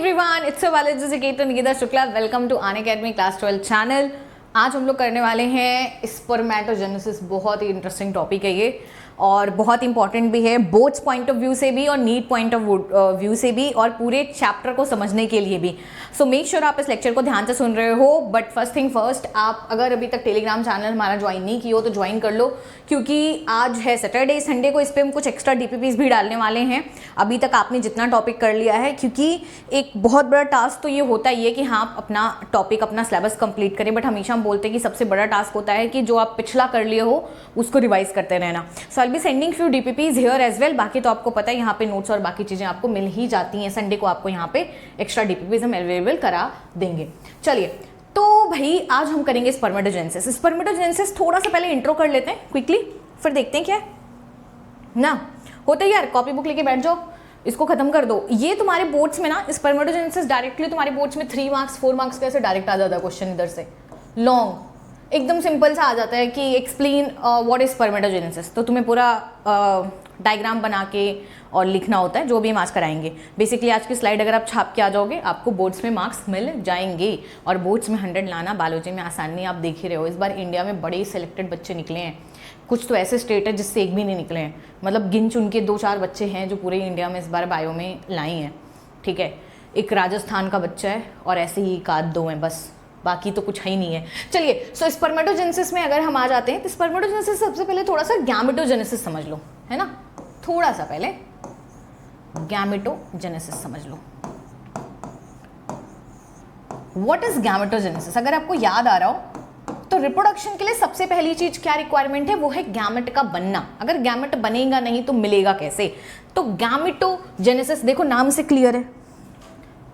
Everyone, it's biology educator Nikita Shukla. Welcome to Unacademy class 12 channel. आज हम लोग करने वाले हैं स्पर्मेटोजेनेसिस। बहुत ही इंटरेस्टिंग टॉपिक है ये और बहुत इंपॉर्टेंट भी है, बोथ्स पॉइंट ऑफ व्यू से भी और नीट पॉइंट ऑफ व्यू से भी और पूरे चैप्टर को समझने के लिए भी। सो मेक श्योर आप इस लेक्चर को ध्यान से सुन रहे हो। बट फर्स्ट थिंग फर्स्ट, आप अगर अभी तक टेलीग्राम चैनल हमारा ज्वाइन नहीं किया हो तो ज्वाइन कर लो, क्योंकि आज है सैटरडे, संडे को इस पर हम कुछ एक्स्ट्रा डीपीपीज भी डालने वाले हैं। अभी तक आपने जितना टॉपिक कर लिया है, क्योंकि एक बहुत बड़ा टास्क तो ये होता ही है कि हाँ आप अपना टॉपिक, अपना सिलेबस कंप्लीट करें। बट हमेशा हम बोलते हैं कि सबसे बड़ा टास्क होता है कि जो आप पिछला कर लिए हो उसको रिवाइज करते रहना। So I will be sending few DPPs here as well. बाकी तो आपको पता है यहाँ पे नोट्स और बाकी चीजें आपको मिल ही जाती हैं। संडे को आपको यहाँ पे एक्स्ट्रा डीपीपीज हम अवेलेबल करा देंगे। चलिए, तो भाई आज हम करेंगे स्पर्मेटोजेनेसिस। स्पर्मेटोजेनेसिस थोड़ा सा पहले इंट्रो कर लेते हैं क्विकली, फिर देखते हैं क्या है ना। होता है यार, कॉपी बुक लेके बैठ जाओ, इसको खत्म कर दो। ये तुम्हारे बोर्ड्स में ना स्पर्मेटोजेनेसिस डायरेक्टली तुम्हारे बोर्ड्स में 3 मार्क्स 4 मार्क्स कैसे डायरेक्ट आ जाता है क्वेश्चन इधर से। लॉन्ग एकदम सिंपल सा आ जाता है कि एक्सप्लेन व्हाट इज स्पर्मेटोजेनेसिस। तो तुम्हें पूरा डायग्राम बना के और लिखना होता है, जो भी हम आज कराएंगे। बेसिकली आज की स्लाइड अगर आप छाप के आ जाओगे आपको बोर्ड्स में मार्क्स मिल जाएंगे। और बोर्ड्स में 100 लाना बायोलॉजी में आसान नहीं, आप देख ही रहे हो। इस बार इंडिया में बड़े सिलेक्टेड बच्चे निकले हैं। कुछ तो ऐसे स्टेट है जिससे एक भी नहीं निकले हैं, मतलब गिन चुन के 2-4 बच्चे हैं जो पूरे इंडिया में इस बार बायो में लाई हैं। ठीक है, एक राजस्थान का बच्चा है और ऐसे ही 1-2 हैं बस, बाकी तो कुछ है ही नहीं है। चलिए, सो स्पर्मेटोजेनेसिस में अगर हम आ जाते हैं तो स्पर्मेटोजेनेसिस सबसे पहले थोड़ा सा गैमेटोजेनेसिस समझ लो, है ना। थोड़ा सा पहले गैमेटोजेनेसिस समझ लो। What is gametogenesis? अगर आपको याद आ रहा हो तो रिप्रोडक्शन के लिए सबसे पहली चीज क्या रिक्वायरमेंट है, वो है गैमेट का बनना। अगर गैमेट बनेगा नहीं तो मिलेगा कैसे? तो गैमेटोजेनेसिस देखो नाम से क्लियर है,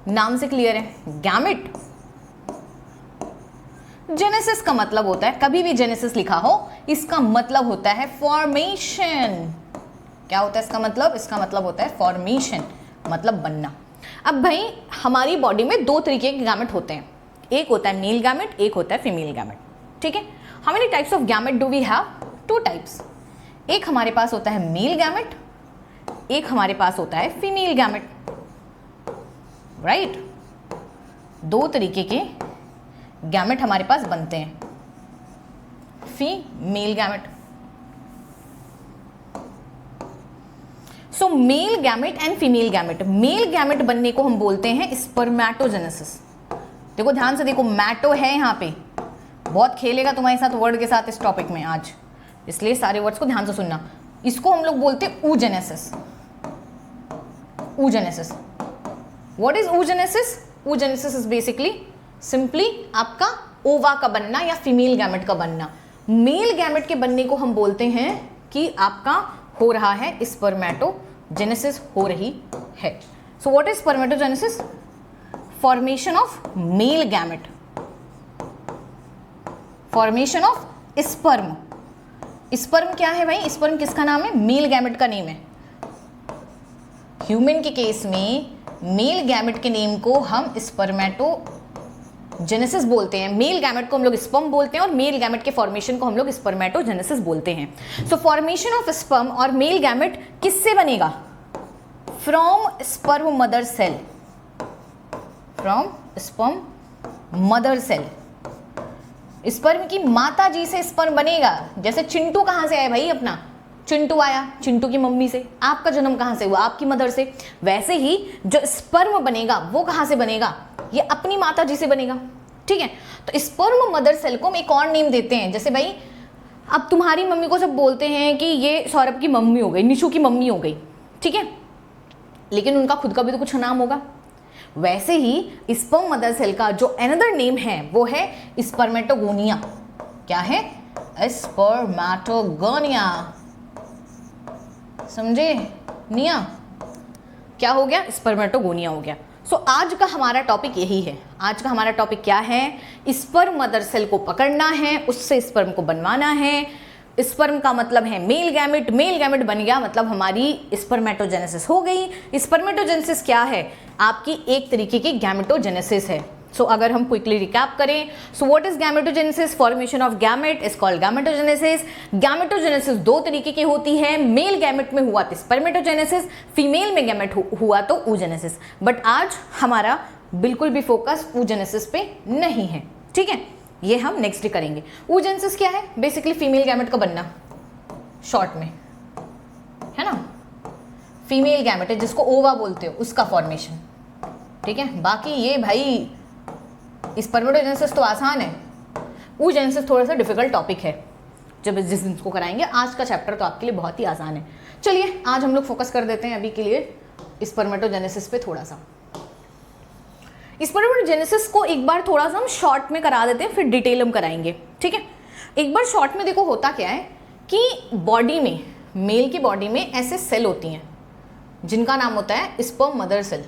नाम से क्लियर है। गैमेट जेनेसिस का मतलब होता है, कभी भी जेनेसिस लिखा हो इसका मतलब होता है फॉर्मेशन। क्या होता है इसका मतलब? इसका मतलब होता है फॉर्मेशन, मतलब बनना। अब भाई हमारी बॉडी में 2 तरीके के गैमेट होते हैं, एक होता है मेल गैमेट, एक होता है फीमेल गैमेट। ठीक है, how many types of gamete do we have? 2 types. एक हमारे पास होता है मेल गैमेट, एक हमारे पास होता है फीमेल गैमेट। राइट, 2 तरीके के गैमेट हमारे पास बनते हैं, female gamete. So male gamete and female gamete. Male gamete बनने को हम बोलते हैं स्पर्मेटोजेनेसिस। देखो ध्यान से देखो, मैटो है यहाँ पे, बहुत खेलेगा तुम्हारे साथ वर्ड के साथ इस टॉपिक में आज, इसलिए सारे वर्ड्स को ध्यान से सुनना। इसको हम लोग बोलते हैं oogenesis। oogenesis, what is oogenesis? oogenesis is basically simply आपका ओवा का बनना या फीमेल गैमेट का बनना। मेल गैमेट के बनने को हम बोलते हैं कि आपका हो रहा है स्पर्मेटोजेनेसिस हो रही है। So what is spermatogenesis? Formation of male gamete, formation of sperm. Sperm क्या है भाई? स्पर्म किसका नाम है? मेल गैमेट का नेम है। ह्यूमन के केस में मेल गैमेट के नेम को हम स्पर्मेटोजेनेसिस बोलते हैं। मेल गैमेट को हम लोग स्पर्म बोलते हैं और मेल गैमेट के फॉर्मेशन को हम लोग स्पर्मेटोजेनेसिस बोलते हैं। सो फॉर्मेशन ऑफ स्पर्म और मेल गैमेट किससे बनेगा? From sperm mother cell, from sperm mother cell. Sperm की माता जी से स्पर्म बनेगा। जैसे चिंटू कहां से आया भाई? अपना चिंटू आया चिंटू की मम्मी से। आपका जन्म कहां से हुआ? आपकी मदर से। वैसे ही जो स्पर्म बनेगा वो कहां से बनेगा? ये अपनी माता जी से बनेगा। ठीक है, तो स्पर्म मदर सेल को हम एक और नेम देते हैं। जैसे भाई अब तुम्हारी मम्मी को सब बोलते हैं कि ये सौरभ की मम्मी हो गई, निशु की मम्मी हो गई। ठीक है, लेकिन उनका खुद का भी तो कुछ नाम होगा। वैसे ही स्पर्म मदर सेल का जो अनदर नेम है वो है स्पर्मेटोगोनिया। क्या है? स्पर्मेटोगोनिया। समझे? निया क्या हो गया? स्पर्मेटोगोनिया हो गया। सो आज का हमारा टॉपिक यही है। आज का हमारा टॉपिक क्या है? स्पर्म मदर सेल को पकड़ना है, उससे स्पर्म को बनवाना है। स्पर्म का मतलब है मेल गैमेट, मेल गैमेट बन गया मतलब हमारी स्पर्मेटोजेनेसिस हो गई। स्पर्मेटोजेनेसिस क्या है? आपकी एक तरीके की गैमेटोजेनेसिस है। सो अगर हम क्विकली रिकैप करें, so what is gametogenesis? Formation of gamete is called gametogenesis. Gametogenesis दो तरीके की होती है, मेल गैमेट में हुआ तो स्पर्मेटोजेनेसिस, फीमेल में गैमेट हुआ तो oogenesis। बट आज हमारा बिल्कुल भी फोकस oogenesis पे नहीं है, ठीक है, ये हम नेक्स्ट डे करेंगे। oogenesis क्या है? बेसिकली फीमेल गैमेट का बनना, शॉर्ट में, है ना, फीमेल गैमेट है जिसको ओवा बोलते हो, उसका फॉर्मेशन, ठीक है। बाकी ये भाई स्पर्मेटोजेनेसिस तो आसान है, oogenesis थोड़ा सा डिफिकल्ट टॉपिक है, जब जिस दिन को कराएंगे। आज का चैप्टर तो आपके लिए बहुत ही आसान है। चलिए आज हम लोग फोकस कर देते हैं अभी के लिए स्पर्मेटोजेनेसिस पे थोड़ा सा। स्पर्मेटोजेनेसिस को एक बार थोड़ा सा हम शॉर्ट में करा देते हैं, फिर डिटेल हम कराएंगे, ठीक है। एक बार शॉर्ट में देखो होता क्या है कि बॉडी में, मेल की बॉडी में ऐसे सेल होती हैं जिनका नाम होता है स्पर्म मदर सेल।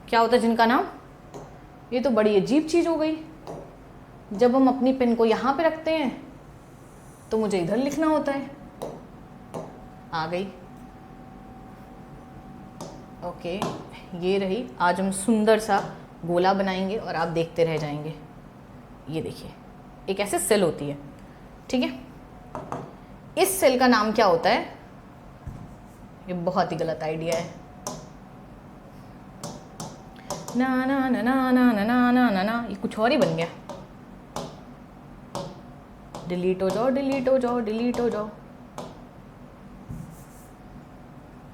क्या होता है जिनका नाम? ये तो बड़ी अजीब चीज हो गई। जब हम अपनी पेन को यहां पे रखते हैं तो मुझे इधर लिखना होता है। आ गई, ओके, ये रही। आज हम सुंदर सा गोला बनाएंगे और आप देखते रह जाएंगे। ये देखिए, एक ऐसे सेल होती है, ठीक है। इस सेल का नाम क्या होता है? ये बहुत ही गलत आइडिया है। ना ना ना ना ना ना ना ना ना ना, ये कुछ और ही बन गया। डिलीट हो जाओ, डिलीट हो जाओ, डिलीट हो जाओ।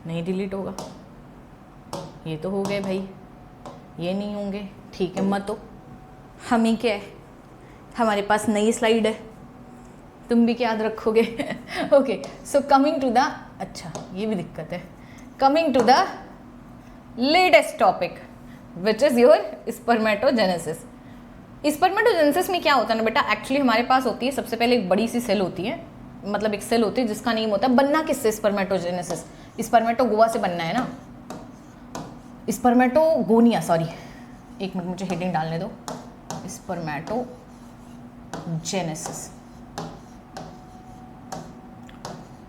नहीं डिलीट होगा। ये तो हो गए भाई, ये नहीं होंगे, ठीक है, मत हो। हम ही क्या है, हमारे पास नई स्लाइड है, तुम भी क्या याद रखोगे। Okay, so coming to the, अच्छा ये भी दिक्कत है, coming to the latest topic which is your spermatogenesis. Spermatogenesis में क्या होता है ना बेटा, एक्चुअली हमारे पास होती है सबसे पहले एक बड़ी सी सेल होती है, मतलब एक सेल होती है जिसका नेम होता है, बनना किससे स्पर्मेटोजेनेसिस? स्पर्मेटोगोआ से बनना है ना, स्पर्मेटोगोनिया, सॉरी एक मिनट मुझे हेडिंग डालने दो, स्पर्मेटोजेनेसिस।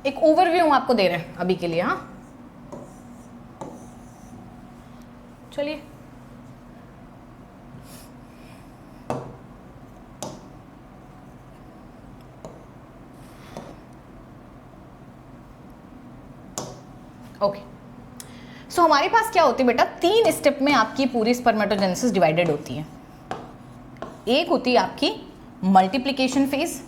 एक ओवरव्यू हम आपको दे रहे हैं अभी के लिए, हाँ चलिए। ओके, सो हमारे पास क्या होती है बेटा, 3 स्टेप में आपकी पूरी स्पर्मेटोजेनेसिस डिवाइडेड होती है। एक होती है आपकी मल्टीप्लिकेशन फेज,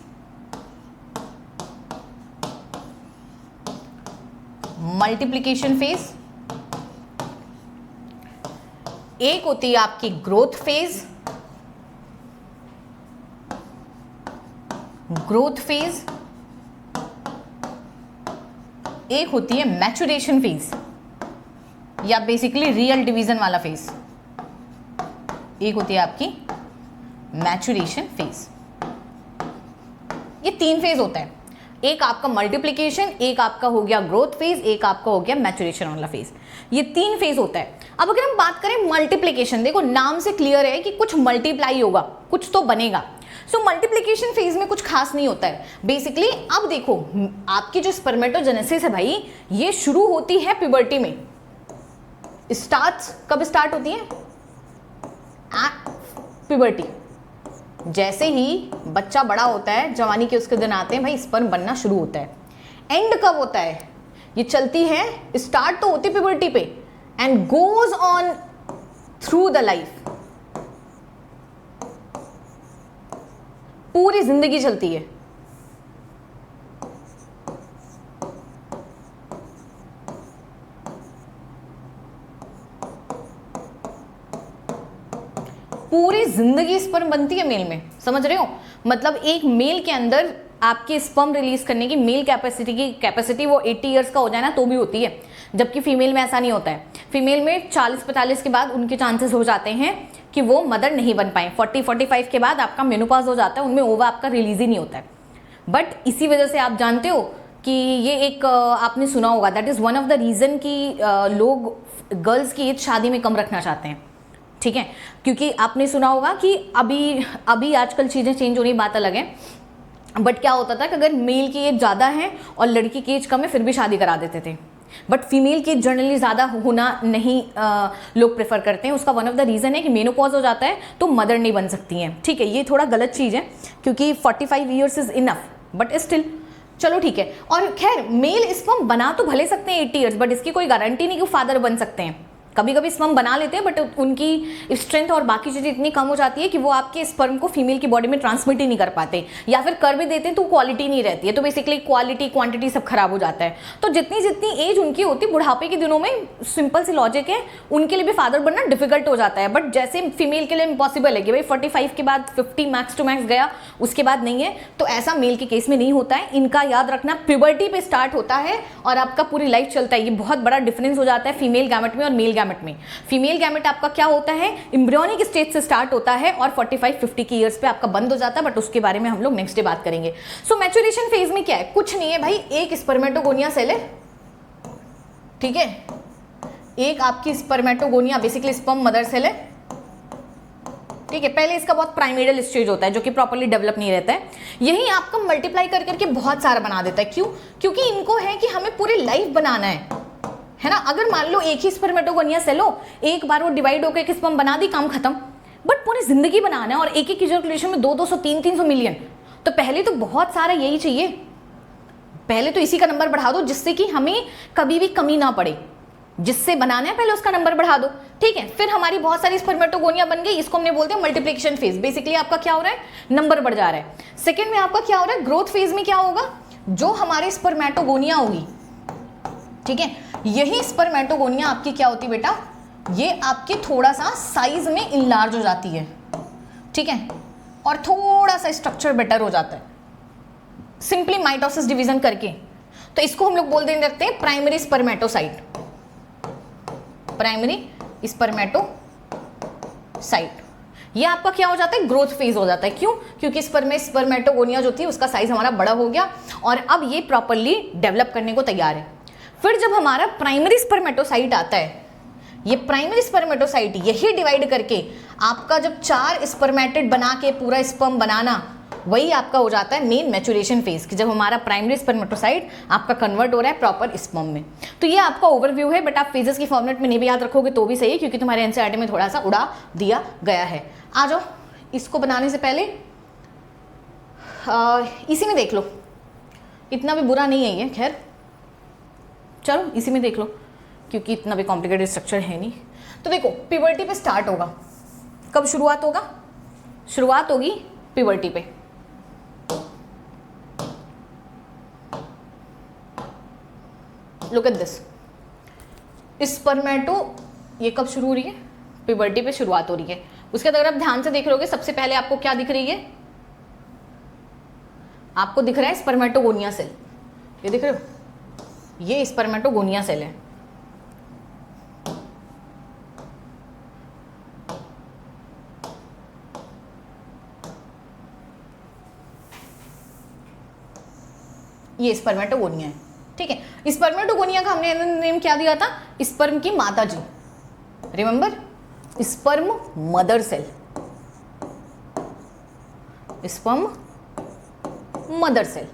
मल्टीप्लिकेशन फेज, एक होती है आपकी ग्रोथ फेज, ग्रोथ फेज, एक होती है मैचुरेशन फेज या बेसिकली रियल डिवीजन वाला फेज, एक होती है आपकी मैचुरेशन फेज। ये 3 फेज होता है, एक आपका मल्टीप्लिकेशन, एक आपका हो गया ग्रोथ फेज, एक आपका हो गया मैचुरेशन वाला फेज। ये 3 फेज होता है। अब अगर हम बात करें मल्टीप्लिकेशन, देखो नाम से क्लियर है कि कुछ मल्टीप्लाई होगा, कुछ तो बनेगा। सो मल्टीप्लिकेशन फेज में कुछ खास नहीं होता है बेसिकली। अब देखो आपकी जो स्पर्मेटोजेनेसिस है भाई, ये शुरू होती है प्यूबर्टी में। कब स्टार्ट होती है? प्यूबर्टी। जैसे ही बच्चा बड़ा होता है, जवानी के उसके दिन आते हैं भाई, स्पर्म बनना शुरू होता है। एंड कब होता है? ये चलती है, स्टार्ट तो होती है प्यूबर्टी पे and goes on through the life, पूरी जिंदगी चलती है। पूरी जिंदगी स्पर्म बनती है मेल में, समझ रहे हो? मतलब एक मेल के अंदर आपके स्पर्म रिलीज करने की मेल कैपेसिटी वो 80 इयर्स का हो जाए ना तो भी होती है, जबकि फीमेल में ऐसा नहीं होता है। फीमेल में 40-45 के बाद उनके चांसेस हो जाते हैं कि वो मदर नहीं बन पाए। 40-45 के बाद आपका मेनोपॉज हो जाता है, उनमें ओवा आपका रिलीज ही नहीं होता है। बट इसी वजह से आप जानते हो कि ये एक आपने सुना होगा, that is one of the reason कि लोग गर्ल्स की एज शादी में कम रखना चाहते हैं, ठीक है, क्योंकि आपने सुना होगा कि अभी आजकल चीज़ें चेंज होने की बात अलग है। बट क्या होता था कि अगर मेल की एज ज़्यादा है और लड़की की एज कम है फिर भी शादी करा देते थे। बट फीमेल की जनरली ज़्यादा होना नहीं लोग प्रेफर करते हैं। उसका वन ऑफ द रीज़न है कि मेनोपॉज हो जाता है तो मदर नहीं बन सकती हैं। ठीक है, ये थोड़ा गलत चीज़ है क्योंकि 45 years is enough, but still चलो ठीक है। और खैर मेल स्पर्म बना तो भले सकते हैं 80 ईयर्स, बट इसकी कोई गारंटी नहीं कि फादर बन सकते हैं। कभी कभी स्पर्म बना लेते हैं बट उनकी स्ट्रेंथ और बाकी चीज़ें इतनी कम हो जाती है कि वो आपके स्पर्म को फीमेल की बॉडी में ट्रांसमिट ही नहीं कर पाते, या फिर कर भी देते हैं तो क्वालिटी नहीं रहती है। तो बेसिकली क्वालिटी क्वांटिटी सब खराब हो जाता है। तो जितनी जितनी एज उनकी होती है बुढ़ापे के दिनों में, सिंपल सी लॉजिक है, उनके लिए भी फादर बनना डिफिकल्ट हो जाता है। बट जैसे फीमेल के लिए इम्पॉसिबल है कि भाई 45 के बाद 50 मैक्स टू मैक्स गया, उसके बाद नहीं है, तो ऐसा मेल के केस में नहीं होता है। इनका याद रखना प्यूबर्टी पे स्टार्ट होता है और आपका पूरी लाइफ चलता है। ये बहुत बड़ा डिफरेंस हो जाता है फीमेल गैमेट में और मेल गैमेट में। फीमेल गैमेट आपका क्या होता है, एम्ब्रियोनिक स्टेज से स्टार्ट होता है और 45-50 की ईयर्स पे आपका बंद हो जाता है, बट उसके बारे में हम लोग नेक्स्ट डे बात करेंगे। सो मैच्योरेशन फेज में क्या है, कुछ नहीं है भाई, एक स्पर्मेटोगोनिया सेल है, ठीक है, एक आपकी spermatogonia basically sperm mother cell है, ठीक है। पहले इसका बहुत प्राइमेरियल स्टेज होता है जो कि प्रॉपर्ली डेवलप नहीं रहता है, यही आपका मल्टीप्लाई कर करके बहुत सारा बना देता है। क्यों? क्योंकि इनको है कि हमें पूरी लाइफ बनाना है ना। अगर मान लो एक ही स्पर्मेटोगोनिया सेल हो, एक बार वो डिवाइड होकर एक स्पर्म बना दी, काम खत्म। बट पूरी जिंदगी बनाना है और एक एक इजैकुलेशन में 200, 300 मिलियन, तो पहले तो बहुत सारा यही चाहिए। पहले तो इसी का नंबर बढ़ा दो जिससे कि हमें कभी भी कमी ना पड़े। जिससे बनाना है पहले उसका नंबर बढ़ा दो, ठीक है। फिर हमारी बहुत सारी स्पर्मेटोगोनिया बन गई, इसको हमने बोलते हैं मल्टीप्लिकेशन फेज। बेसिकली आपका क्या हो रहा है, नंबर बढ़ जा रहा है। सेकेंड में आपका क्या हो रहा है, ग्रोथ फेज में क्या होगा, जो हमारे स्पर्मेटोगोनिया होगी, ठीक है, यही स्पर्मेटोगोनिया आपकी क्या होती है बेटा, ये आपकी थोड़ा सा साइज में इनलार्ज हो जाती है, ठीक है, और थोड़ा सा स्ट्रक्चर बेटर हो जाता है सिंपली माइटोसिस डिवीजन करके। तो इसको हम लोग बोल देते हैं प्राइमरी स्पर्मेटोसाइट, प्राइमरी स्पर्मेटोसाइट। ये आपका क्या हो जाता है, ग्रोथ फेज हो जाता है। क्यों? क्योंकि स्पर्मेटोगोनिया जो थी उसका साइज हमारा बड़ा हो गया और अब ये प्रॉपरली डेवलप करने को तैयार है। फिर जब हमारा प्राइमरी स्पर्मेटोसाइट आता है, ये प्राइमरी स्पर्मेटोसाइट यही डिवाइड करके आपका जब 4 स्पर्मेटिड बना के पूरा स्पर्म बनाना, वही आपका हो जाता है मेन मैच्योरेशन फेज, कि जब हमारा प्राइमरी स्पर्मेटोसाइट आपका कन्वर्ट हो रहा है प्रॉपर स्पर्म में। तो ये आपका ओवरव्यू है, बट आप फेजेस की फॉर्मेट में नहीं भी याद रखोगे तो भी सही है, क्योंकि तुम्हारे एनसीईआरटी में थोड़ा सा उड़ा दिया गया है। आ जाओ, इसको बनाने से पहले इसी में देख लो, इतना भी बुरा नहीं है ये, खैर चलो इसी में देख लो, क्योंकि इतना भी कॉम्प्लिकेटेड स्ट्रक्चर है नहीं। तो देखो, प्यूबर्टी पे स्टार्ट होगा, कब शुरुआत होगा, शुरुआत होगी प्यूबर्टी पे। लुक एट दिस, स्पर्मेटो ये कब शुरू हो रही है, प्यूबर्टी पे शुरुआत हो रही है। उसके बाद अगर आप ध्यान से देख लोगे, सबसे पहले आपको क्या दिख रही है, आपको दिख रहा है स्पर्मेटोगोनिया सेल, ये दिख रहे हो, ये स्पर्मेटोगोनिया सेल है। ये स्पर्मेटोगोनिया है, ठीक है। स्पर्मेटोगोनिया का हमने नेम क्या दिया था, स्पर्म की माता जी, remember, sperm mother cell, sperm mother cell.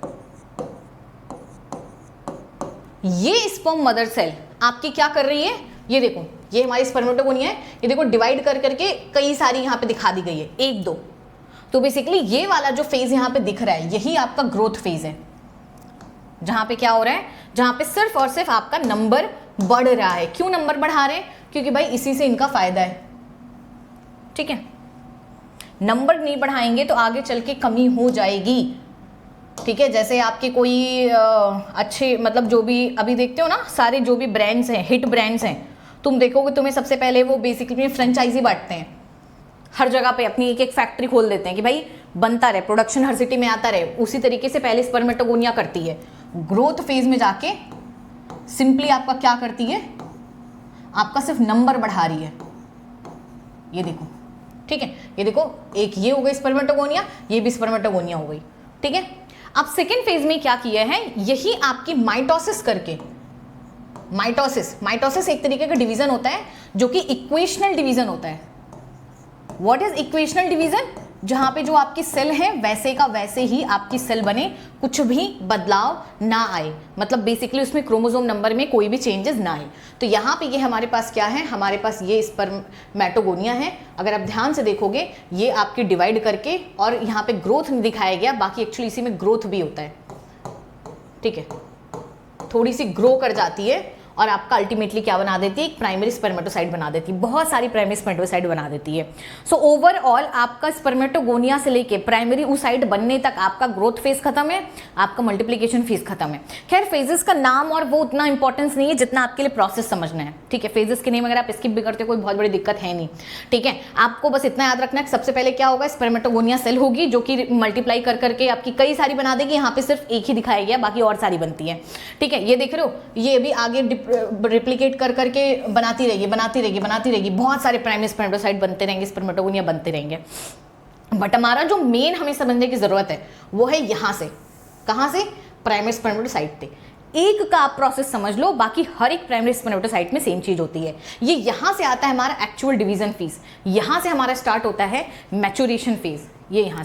ये स्पर्म मदर सेल आपकी क्या कर रही है, ये देखो, ये हमारी स्पर्मेटोगोनिया है, ये देखो डिवाइड कर करके कई सारी यहाँ पे दिखा दी गई है, 1 2। तो बेसिकली ये वाला जो फेज यहाँ पे दिख रहा है, यही आपका ग्रोथ फेज है, जहां पे क्या हो रहा है, जहां पे सिर्फ और सिर्फ आपका नंबर बढ़ रहा है। क्यों नंबर बढ़ा रहे हैं, क्योंकि भाई इसी से इनका फायदा है, ठीक है। नंबर नहीं बढ़ाएंगे तो आगे चल के कमी हो जाएगी, ठीक है। जैसे आपके कोई अच्छे, मतलब जो भी अभी देखते हो ना, सारे जो भी ब्रांड्स हैं, हिट ब्रांड्स हैं, तुम देखोगे तुम्हें सबसे पहले वो बेसिकली फ्रेंचाइजी बांटते हैं, हर जगह पे अपनी एक एक फैक्ट्री खोल देते हैं कि भाई बनता रहे, प्रोडक्शन हर सिटी में आता रहे। उसी तरीके से पहले स्पर्मेटोगोनिया करती है, ग्रोथ फेज में जाके सिंपली आपका क्या करती है, आपका सिर्फ नंबर बढ़ा रही है। ये देखो, ठीक है, ये देखो, एक ये हो गई स्पर्मेटोगोनिया, ये भी स्पर्मेटोगोनिया हो गई, ठीक है। अब सेकेंड फेज में क्या किया है, यही आपकी माइटोसिस करके, माइटोसिस एक तरीके का डिवीजन होता है जो कि इक्वेशनल डिवीजन होता है। व्हाट इज इक्वेशनल डिवीजन, जहां पे जो आपकी सेल है वैसे का वैसे ही आपकी सेल बने, कुछ भी बदलाव ना आए, मतलब बेसिकली उसमें क्रोमोसोम नंबर में कोई भी चेंजेस ना आए। तो यहाँ पे ये हमारे पास क्या है, हमारे पास ये स्पर्मेटोगोनिया है। अगर आप ध्यान से देखोगे ये आपकी डिवाइड करके, और यहाँ पे ग्रोथ नहीं दिखाया गया, बाकी एक्चुअली इसी में ग्रोथ भी होता है, ठीक है, थोड़ी सी ग्रो कर जाती है और आपका अल्टीमेटली क्या बना देती है, एक प्राइमरी स्पर्मेटोसाइट बना देती है, बहुत सारी प्राइमरी स्पर्मेटोसाइट बना देती है। सो ओवरऑल आपका स्पर्मेटोगोनिया से लेके प्राइमरी oocyte बनने तक आपका ग्रोथ फेज खत्म है, आपका मल्टीप्लिकेशन फेज खत्म है। खैर फेजेस का नाम और वो उतना इंपॉर्टेंस नहीं है जितना आपके लिए प्रोसेस समझना है, ठीक है। फेजेस के नेम अगर आप स्किप भी करते हो कोई बहुत बड़ी दिक्कत है नहीं, ठीक है। आपको बस इतना याद रखना है कि सबसे पहले क्या होगा, स्पर्मेटोगोनिया सेल होगी जो कि मल्टीप्लाई कर करके आपकी कई सारी बना देगी। यहाँ पे सिर्फ एक ही दिखाया गया, बाकी और सारी बनती है, ठीक है। ये देख रहे हो, ये भी आगे रिप्लिकेट कर करके बनाती रहेगी, बनाती रहेगी, बनाती रहेगी, बहुत सारे प्राइमरी स्पर्मेटोसाइट बनते रहेंगे, स्पर्मेटोगोनिया बनते रहेंगे। बट हमारा जो मेन हमें समझने की जरूरत है वो है यहां से, कहां से, प्राइमरी स्पर्मेटोसाइट थे। एक का आप प्रोसेस समझ लो, बाकी हर एक प्राइमरी स्पर्मेटोसाइट में सेम चीज होती है। ये यहां से आता है हमारा एक्चुअल डिवीजन फेज, यहां से हमारा स्टार्ट होता है मैच्योरेशन फेज। ये यहां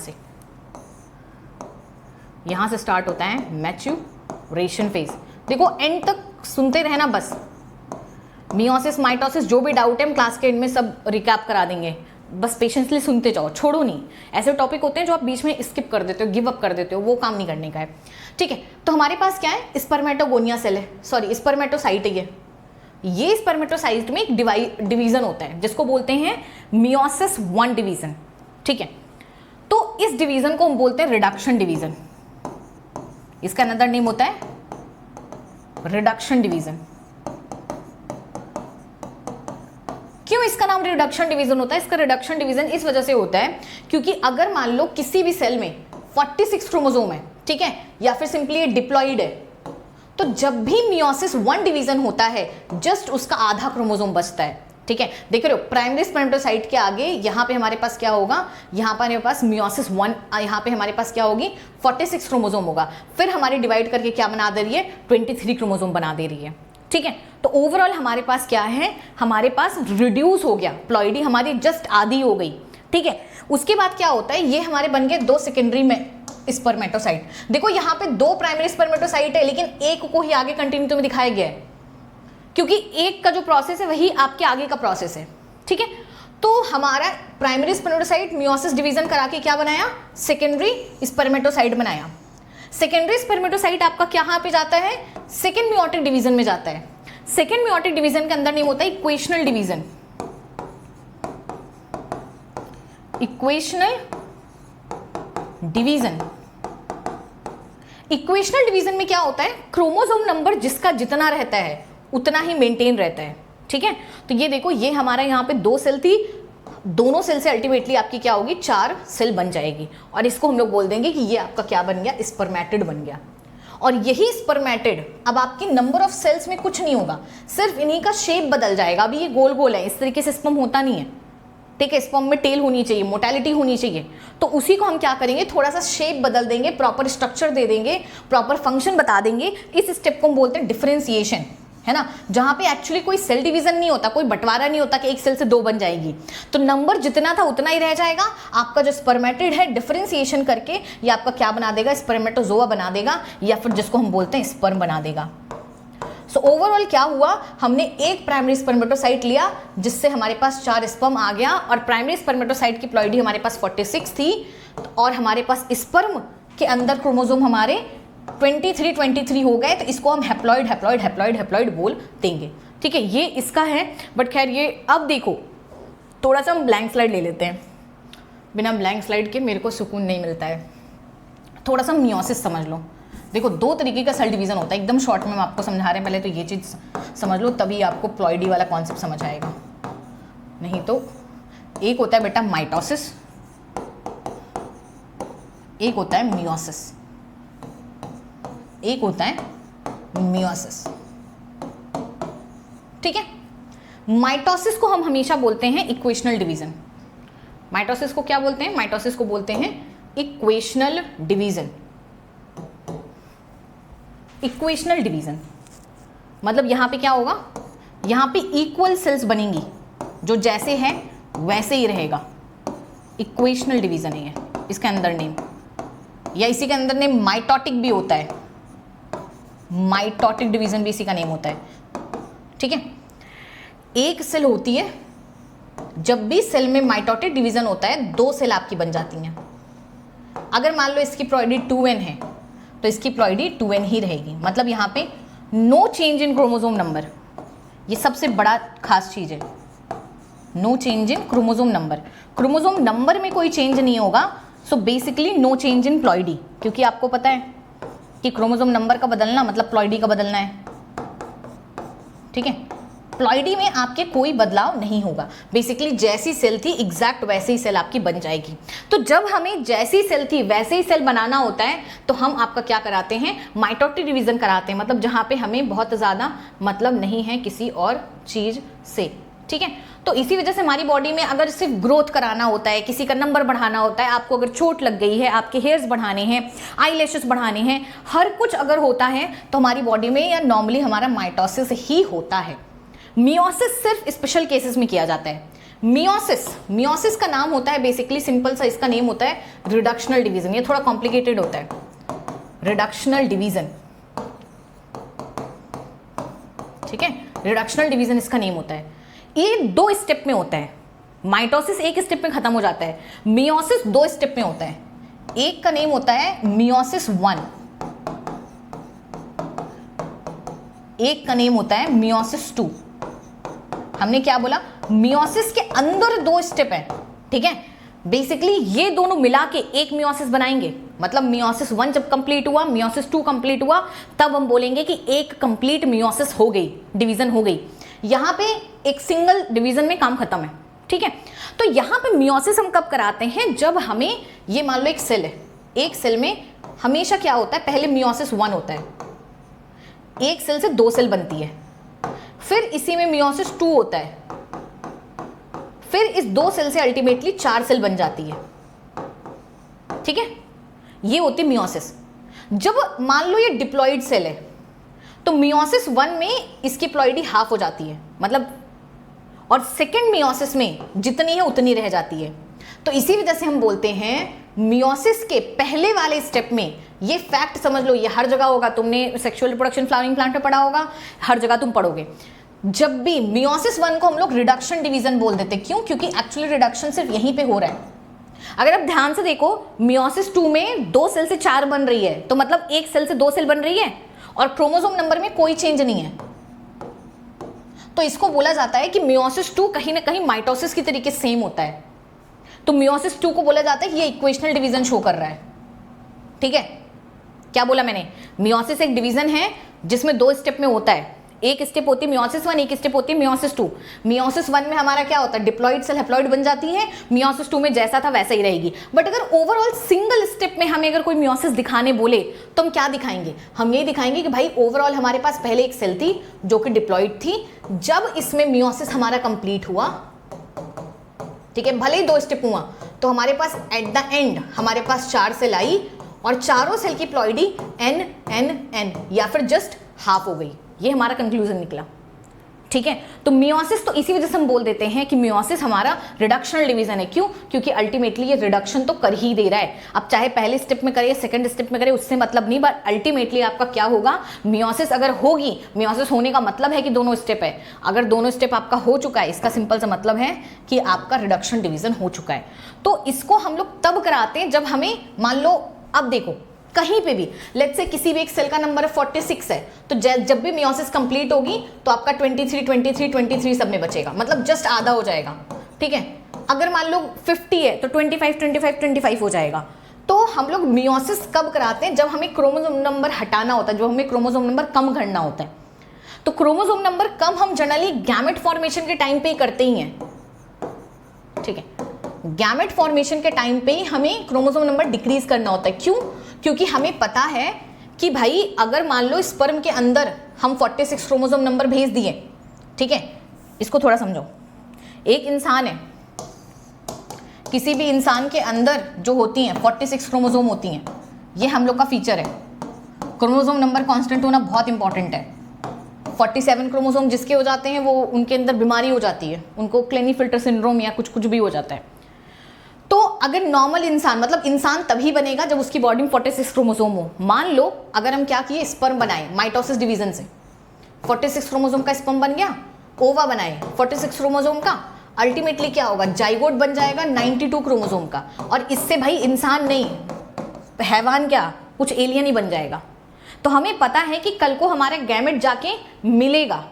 से स्टार्ट होता है मैच्योरेशन फेज। देखो एंड तक सुनते रहना बस, मियोसिस माइटोसिस जो भी डाउट है हम क्लास के एंड में सब रिकैप करा देंगे, बस पेशेंसली सुनते जाओ, छोड़ो नहीं। ऐसे टॉपिक होते हैं जो आप बीच में स्किप कर देते हो, गिव अप कर देते हो, वो काम नहीं करने का है, ठीक है। तो हमारे पास क्या है, स्पर्मेटोगोनिया सेल है, सॉरी स्पर्मेटोसाइट है। ये स्पर्मेटोसाइट में एक डिवीजन होता है जिसको बोलते हैं मियोसिस 1 डिवीजन, ठीक है। तो इस डिवीजन को हम बोलते हैं रिडक्शन डिवीजन, इसका अनदर नेम होता है रिडक्शन डिवीजन। क्यों इसका नाम रिडक्शन डिवीजन होता है? इसका रिडक्शन डिवीजन इस वजह से होता है क्योंकि अगर मान लो किसी भी सेल में 46 क्रोमोसोम है, ठीक है, या फिर सिंपली ये डिप्लॉइड है, तो जब भी मियोसिस 1 डिवीजन होता है जस्ट उसका आधा क्रोमोसोम बचता है, ठीक है। देख रहे हो प्राइमरी स्पर्मेटोसाइट के आगे यहाँ पे हमारे पास क्या होगा, यहाँ पर हमारे पास मियोसिस 1, यहाँ पे हमारे पास क्या होगी 46 क्रोमोसोम होगा, फिर हमारी डिवाइड करके क्या बना दे रही है 23 क्रोमोसोम बना दे रही है, ठीक है। तो ओवरऑल हमारे पास क्या है, हमारे पास रिड्यूस हो गया, प्लॉइडी हमारी जस्ट आधी हो गई, ठीक है। उसके बाद क्या होता है, ये हमारे बन गए 2 सेकेंडरी में स्पर्मेटोसाइट। देखो यहाँ पे 2 प्राइमरी स्पर्मेटोसाइट है लेकिन एक को ही आगे कंटिन्यूटी में दिखाया गया है क्योंकि एक का जो प्रोसेस है वही आपके आगे का प्रोसेस है, ठीक है। तो हमारा प्राइमरी स्पर्मेटोसाइट मियोसिस डिवीजन करा के क्या बनाया, सेकेंडरी स्पर्मेटोसाइट बनाया। सेकेंडरी स्पर्मेटोसाइट आपका कहाँ पे जाता है, सेकेंड मियोटिक डिवीजन में जाता है। सेकेंड मियोटिक डिवीजन के अंदर नेम होता है equational division. Equational division, equational division में क्या होता है, क्रोमोसोम नंबर जिसका जितना रहता है उतना ही मेंटेन रहता है, ठीक है। तो ये देखो, ये हमारा यहाँ पे 2 सेल थी, दोनों सेल से अल्टीमेटली आपकी क्या होगी 4 सेल बन जाएगी, और इसको हम लोग बोल देंगे कि ये आपका क्या बन गया, स्पर्मेटिड बन गया। और यही स्पर्मेटिड अब आपकी नंबर ऑफ सेल्स में कुछ नहीं होगा, सिर्फ इन्हीं का शेप बदल जाएगा। अभी ये गोल गोल है, इस तरीके से स्पर्म होता नहीं है, ठीक है। स्पर्म में टेल होनी चाहिए, मोटेलिटी होनी चाहिए, तो उसी को हम क्या करेंगे, थोड़ा सा शेप बदल देंगे, प्रॉपर स्ट्रक्चर दे देंगे, प्रॉपर फंक्शन बता देंगे। इस स्टेप को हम बोलते हैं डिफरेंशिएशन, है ना, जहां पे एक्चुअली कोई सेल डिवीजन नहीं होता, कोई बंटवारा नहीं होता कि एक सेल से 2 बन जाएगी, तो नंबर जितना था उतना ही रह जाएगा। आपका जो स्पर्मेटिड है डिफरेंशिएशन करके ये आपका क्या बना देगा, स्पर्मेटोजोआ बना देगा, या फिर जिसको हम बोलते हैं स्पर्म बना देगा। सो ओवरऑल क्या हुआ, हमने एक प्राइमरी स्पर्मेटोसाइट लिया जिससे हमारे पास 4 स्पर्म आ गया, और प्राइमरी स्पर्मेटोसाइट की प्लॉइडी हमारे पास 46 थी, और हमारे पास स्पर्म के अंदर क्रोमोसोम हमारे 23 हो गए, तो इसको हम हैप्लॉइड हैप्लॉइड हैप्लॉइड हैप्लॉइड बोल देंगे, ठीक है। ये इसका है, बट खैर ये अब देखो थोड़ा सा हम ब्लैंक स्लाइड ले लेते हैं, बिना ब्लैंक स्लाइड के मेरे को सुकून नहीं मिलता है। थोड़ा सा मियोसिस समझ लो। देखो 2 तरीके का सेल डिवीजन होता है, एकदम शॉर्ट में हम आपको समझा रहे हैं, पहले तो ये चीज़ समझ लो तभी आपको प्लॉइडी वाला कॉन्सेप्ट समझ आएगा, नहीं तो एक होता है बेटा माइटोसिस, एक होता है मियोसिस, एक होता है मियोसिस, ठीक है। माइटोसिस को हम हमेशा बोलते हैं इक्वेशनल डिवीजन। माइटोसिस को क्या बोलते हैं, माइटोसिस को बोलते हैं इक्वेशनल डिवीजन। इक्वेशनल डिवीजन मतलब यहां पे क्या होगा, यहां पे इक्वल सेल्स बनेंगी, जो जैसे है वैसे ही रहेगा, इक्वेशनल डिवीजन है ये, इसके अंदर नेम, या इसी के अंदर नेम माइटोटिक भी होता है, माइटोटिक डिवीजन भी इसी का नेम होता है, ठीक है। एक सेल होती है, जब भी सेल में माइटोटिक डिवीजन होता है 2 सेल आपकी बन जाती हैं। अगर मान लो इसकी प्लॉइडी 2n है तो इसकी प्लॉइडी 2n ही रहेगी, मतलब यहाँ पे no change in chromosome number, ये सबसे बड़ा खास चीज है, no change in chromosome number. Chromosome number में कोई चेंज नहीं होगा, so basically no change in ploidy, क्योंकि आपको पता है कि क्रोमोसोम नंबर का बदलना मतलब प्लॉइडी का बदलना है, ठीक है। प्लॉइडी में आपके कोई बदलाव नहीं होगा, बेसिकली जैसी सेल थी एग्जैक्ट वैसे ही सेल आपकी बन जाएगी। तो जब हमें जैसी सेल थी वैसे ही सेल बनाना होता है तो हम आपका क्या कराते हैं, माइटोटिक डिवीजन कराते हैं, मतलब जहाँ पे हमें बहुत ज़्यादा मतलब नहीं है किसी और चीज़ से, ठीक है। तो इसी वजह से हमारी बॉडी में अगर सिर्फ ग्रोथ कराना होता है, किसी का नंबर बढ़ाना होता है, आपको अगर चोट लग गई है, आपके हेयर्स बढ़ाने हैं, आई लैशेस बढ़ाने हैं, हर कुछ अगर होता है तो हमारी बॉडी में या नॉर्मली हमारा माइटोसिस ही होता है। मियोसिस सिर्फ स्पेशल केसेस में किया जाता है। मियोसिस का नाम होता है बेसिकली, सिंपल सा इसका नेम होता है रिडक्शनल डिवीजन, ये थोड़ा कॉम्प्लिकेटेड होता है, रिडक्शनल डिवीजन, ठीक है। रिडक्शनल डिवीजन इसका नेम होता है। ये 2 स्टेप में होता है, माइटोसिस एक स्टेप में खत्म हो जाता है, मियोसिस 2 स्टेप में होता है। एक का नेम होता है मियोसिस 1, एक का नेम होता है मियोसिस 2। हमने क्या बोला, मियोसिस के अंदर 2 स्टेप है, ठीक है। बेसिकली ये दोनों मिला के एक मियोसिस बनाएंगे, मतलब मियोसिस 1 जब कंप्लीट हुआ, मियोसिस 2 कंप्लीट हुआ, तब हम बोलेंगे कि एक कंप्लीट मियोसिस हो गई, डिवीजन हो गई। यहाँ पे एक सिंगल डिवीजन में काम खत्म है, ठीक है। तो यहाँ पे मियोसिस हम कब कराते हैं, जब हमें ये मान लो एक सेल है, एक सेल में हमेशा क्या होता है, पहले मियोसिस 1 होता है, एक सेल से 2 सेल बनती है, फिर इसी में मियोसिस 2 होता है, फिर इस 2 सेल से अल्टीमेटली 4 सेल बन जाती है, ठीक है। ये होती है मियोसिस। जब मान लो ये डिप्लॉइड सेल है तो मियोसिस 1 में इसकी प्लॉइडी हाफ हो जाती है, मतलब, और सेकेंड मियोसिस में जितनी है उतनी रह जाती है। तो इसी वजह से हम बोलते हैं मियोसिस के पहले वाले स्टेप में, ये फैक्ट समझ लो, ये हर जगह होगा, तुमने सेक्सुअल रिप्रोडक्शन फ्लावरिंग प्लांट में पढ़ा होगा, हर जगह तुम पढ़ोगे। जब भी मियोसिस 1 को हम लोग रिडक्शन डिवीजन बोल देते हैं, क्यों, क्योंकि एक्चुअली रिडक्शन सिर्फ यहीं पे हो रहा है। अगर आप ध्यान से देखो, मियोसिस 2 में 2 सेल से 4 बन रही है, तो मतलब एक सेल से 2 सेल बन रही है और क्रोमोसोम नंबर में कोई चेंज नहीं है, तो इसको बोला जाता है कि मियोसिस 2 कहीं ना कहीं माइटोसिस की तरीके सेम होता है। तो मियोसिस 2 को बोला जाता है कि ये इक्वेशनल डिवीजन शो कर रहा है, ठीक है। क्या बोला मैंने, मियोसिस एक डिवीजन है जिसमें 2 स्टेप में होता है, एक स्टेप होती है मियोसिस 1, एक स्टेप होती है मियोसिस 2। मियोसिस 1 में हमारा क्या होता है, डिप्लॉइड सेल हैप्लॉइड बन जाती है, मियोसिस 2 में जैसा था वैसा ही रहेगी। बट अगर ओवरऑल सिंगल स्टेप में हमें अगर कोई मियोसिस दिखाने बोले तो हम क्या दिखाएंगे, हम ये दिखाएंगे कि भाई ओवरऑल हमारे पास पहले एक सेल थी जो कि डिप्लॉइड थी, जब इसमें मियोसिस हमारा कंप्लीट हुआ, ठीक है, भले ही 2 स्टेप हुआ, तो हमारे पास एट द एंड हमारे पास 4 सेल आई और चारों सेल की प्लॉइडी n n n या फिर जस्ट हाफ हो गई। ये हमारा कंक्लूजन निकला, ठीक है। तो मियोसिस तो इसी वजह से हम बोल देते हैं कि मियोसिस हमारा रिडक्शनल डिवीजन है। क्यों, क्योंकि अल्टीमेटली ये रिडक्शन तो कर ही दे रहा है। अब चाहे पहले स्टेप में करे, सेकंड स्टेप में करे, उससे मतलब नहीं, बट अल्टीमेटली आपका क्या होगा, मियोसिस अगर होगी, मियोसिस होने का मतलब है कि दोनों स्टेप है। अगर दोनों स्टेप आपका हो चुका है, इसका सिंपल सा मतलब है कि आपका रिडक्शन डिवीजन हो चुका है। तो इसको हम लोग तब कराते हैं जब हमें, मान लो, अब देखो कहीं पे भी लेट्स से किसी भी एक सेल का नंबर 46 है, तो जब भी मियोसिस कंप्लीट होगी तो आपका 23 23 23 सब में बचेगा, मतलब जस्ट आधा हो जाएगा, ठीक है। अगर मान लो 50 है तो 25 25 25 हो जाएगा। तो हम लोग मियोसिस कब कराते हैं, जब हमें क्रोमोसोम नंबर हटाना होता है, जब हमें क्रोमोसोम नंबर कम करना होता है। तो क्रोमोसोम नंबर कम हम जनरली गैमेट फॉर्मेशन के टाइम पे ही करते ही हैं, ठीक है। गैमेट फॉर्मेशन के टाइम पे ही हमें क्रोमोसोम नंबर डिक्रीज करना होता है। क्यों, क्योंकि हमें पता है कि भाई अगर मान लो स्पर्म के अंदर हम 46 क्रोमोसोम नंबर भेज दिए, ठीक है, इसको थोड़ा समझो। एक इंसान है, किसी भी इंसान के अंदर जो होती हैं 46 क्रोमोसोम होती हैं, ये हम लोग का फीचर है। क्रोमोसोम नंबर कांस्टेंट होना बहुत इंपॉर्टेंट है। 47 क्रोमोसोम जिसके हो जाते हैं वो, उनके अंदर बीमारी हो जाती है, उनको क्लेनीफिल्टर सिंड्रोम या कुछ भी हो जाता है। तो अगर नॉर्मल इंसान, मतलब इंसान तभी बनेगा जब उसकी बॉडी में 46 क्रोमोसोम हो। मान लो अगर हम क्या किए, स्पर्म बनाए माइटोसिस डिवीजन से, 46 क्रोमोसोम का स्पर्म बन गया, ओवा बनाए 46 क्रोमोसोम का, अल्टीमेटली क्या होगा, जाइगोट बन जाएगा 92 क्रोमोसोम का। और इससे भाई इंसान नहीं, हैवान क्या, कुछ एलियन ही बन जाएगा। तो हमें पता है कि कल को हमारा गैमेट जाके मिलेगा।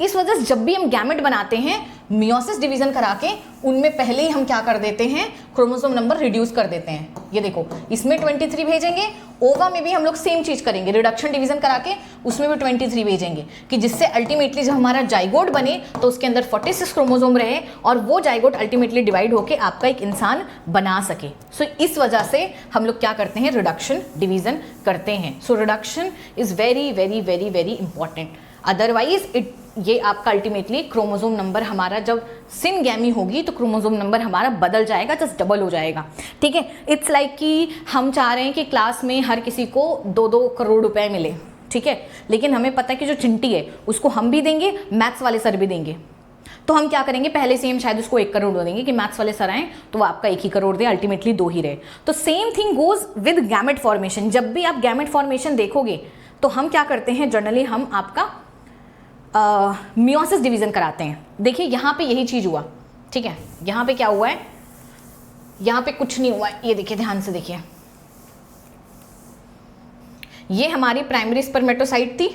इस वजह से जब भी हम गैमेट बनाते हैं मियोसिस डिवीजन करा के उनमें पहले ही हम क्या कर देते हैं, क्रोमोसोम नंबर रिड्यूस कर देते हैं। ये देखो इसमें 23 भेजेंगे, ओवा में भी हम लोग सेम चीज करेंगे, रिडक्शन डिवीजन करा के उसमें भी 23 भेजेंगे, कि जिससे अल्टीमेटली जब हमारा जाइगोट बने तो उसके अंदर 46 क्रोमोसोम रहे और वो जाइगोट अल्टीमेटली डिवाइड होकर आपका एक इंसान बना सके। सो इस वजह से हम लोग क्या करते हैं, रिडक्शन डिवीजन करते हैं। So reduction is very very very very important, otherwise ये आपका अल्टीमेटली क्रोमोसोम नंबर हमारा जब सिनगैमी होगी तो क्रोमोसोम नंबर हमारा बदल जाएगा, जस्ट डबल हो जाएगा। ठीक है, इट्स लाइक कि हम चाह रहे हैं कि क्लास में हर किसी को 2-2 करोड़ रुपए मिले, ठीक है, लेकिन हमें पता है कि जो चिंटी है उसको हम भी देंगे, मैथ्स वाले सर भी देंगे। तो हम क्या करेंगे, पहले से हम शायद उसको 1 करोड़ देंगे कि मैथ्स वाले सर आए तो वो आपका 1 ही करोड़ दे, अल्टीमेटली 2 ही रहे। तो same thing goes with gamete formation. जब भी आप गैमेट फॉर्मेशन देखोगे तो हम क्या करते हैं, जनरली हम आपका मियोसिस डिवीजन कराते हैं। देखिए यहाँ पे यही चीज़ हुआ, ठीक है, यहाँ पे क्या हुआ है, यहाँ पे कुछ नहीं हुआ है, ये देखिए ध्यान से देखिए, ये हमारी प्राइमरी स्पर्मेटोसाइट थी।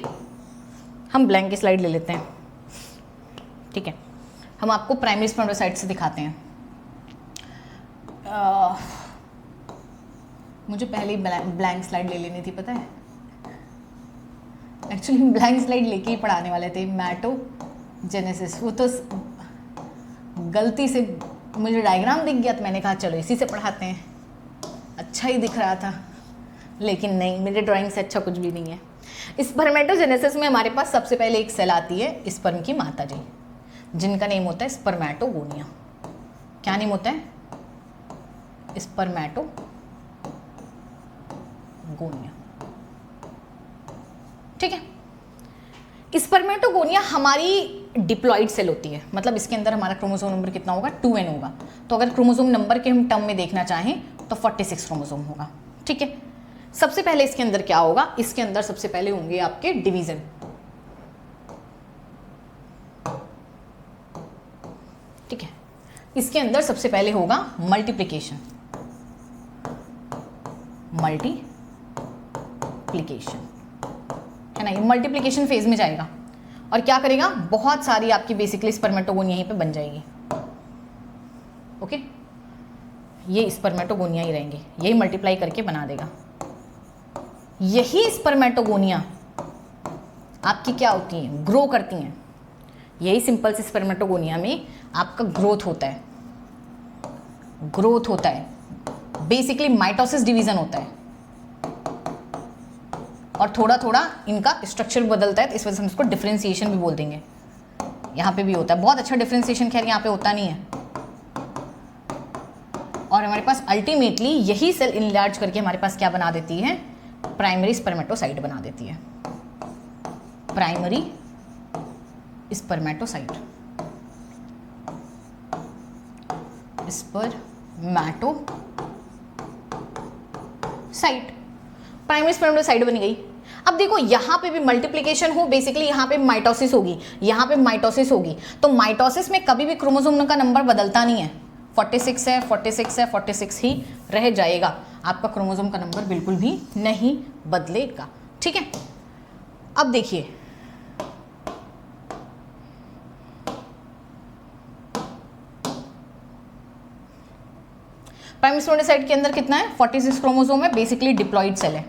हम ब्लैंक की स्लाइड ले लेते हैं, ठीक है, हम आपको प्राइमरी स्पर्मेटोसाइट से दिखाते हैं। मुझे पहले ही ब्लैंक स्लाइड ले लेनी थी, पता है, एक्चुअली ब्लैंक स्लाइड लेके ही पढ़ाने वाले थे, मैटोजेनेसिस। वो तो गलती से मुझे डायग्राम दिख गया तो मैंने कहा चलो इसी से पढ़ाते हैं, अच्छा ही दिख रहा था, लेकिन नहीं, मेरे ड्राइंग से अच्छा कुछ भी नहीं है। स्पर्मेटोजेनेसिस में हमारे पास सबसे पहले एक सेल आती है स्पर्म की माता जी, जिनका नेम होता है स्पर्मेटोगोनिया। क्या नेम होता है, स्पर्मेटोगोनिया। ठीक है, स्पर्मेटोगोनिया हमारी डिप्लॉइड सेल होती है, मतलब इसके अंदर हमारा क्रोमोसोम नंबर कितना होगा, 2n होगा। तो अगर क्रोमोसोम नंबर के हम टर्म में देखना चाहें तो 46 क्रोमोसोम होगा। ठीक है, सबसे पहले इसके अंदर क्या होगा, इसके अंदर सबसे पहले होंगे आपके डिवीजन। ठीक है, इसके अंदर सबसे पहले होगा मल्टीप्लिकेशन, है ना, ये मल्टीप्लिकेशन फेज में जाएगा और क्या करेगा, बहुत सारी आपकी बेसिकली स्पर्मेटोगोनिया यहीं पे बन जाएगी। ओके, ये स्पर्मेटोगोनिया ही रहेंगे, यही मल्टीप्लाई करके बना देगा। यही स्पर्मेटोगोनिया आपकी क्या होती हैं, ग्रो करती हैं। यही सिंपल सी स्पर्मेटोगोनिया में आपका ग्रोथ होता है, बेसिकली माइटोसिस डिवीजन होता है और थोड़ा थोड़ा इनका स्ट्रक्चर बदलता है, तो इस वजह से हम इसको डिफरेंशिएशन भी बोल देंगे। यहाँ पे भी होता है, बहुत अच्छा डिफरेंशिएशन, खैर यहाँ पे होता नहीं है। और हमारे पास अल्टीमेटली यही सेल इनलार्ज करके हमारे पास क्या बना देती है, प्राइमरी स्पर्मेटोसाइट बना देती है, प्राइमरी स्पर्मेटोसाइट, प्राइमरी स्पर्मेटोसाइट बन गई। अब देखो यहाँ पे भी मल्टीप्लिकेशन हो, बेसिकली यहाँ पे माइटोसिस होगी, यहाँ पे माइटोसिस होगी, तो माइटोसिस में कभी भी क्रोमोसोम का नंबर बदलता नहीं है, 46 है 46 है 46 ही रह जाएगा, आपका क्रोमोसोम का नंबर बिल्कुल भी नहीं बदलेगा। ठीक है, अब देखिए प्राइमरी स्पर्मेटोसाइट के अंदर कितना है, 46 क्रोमोसोम है, बेसिकली डिप्लॉइड सेल है।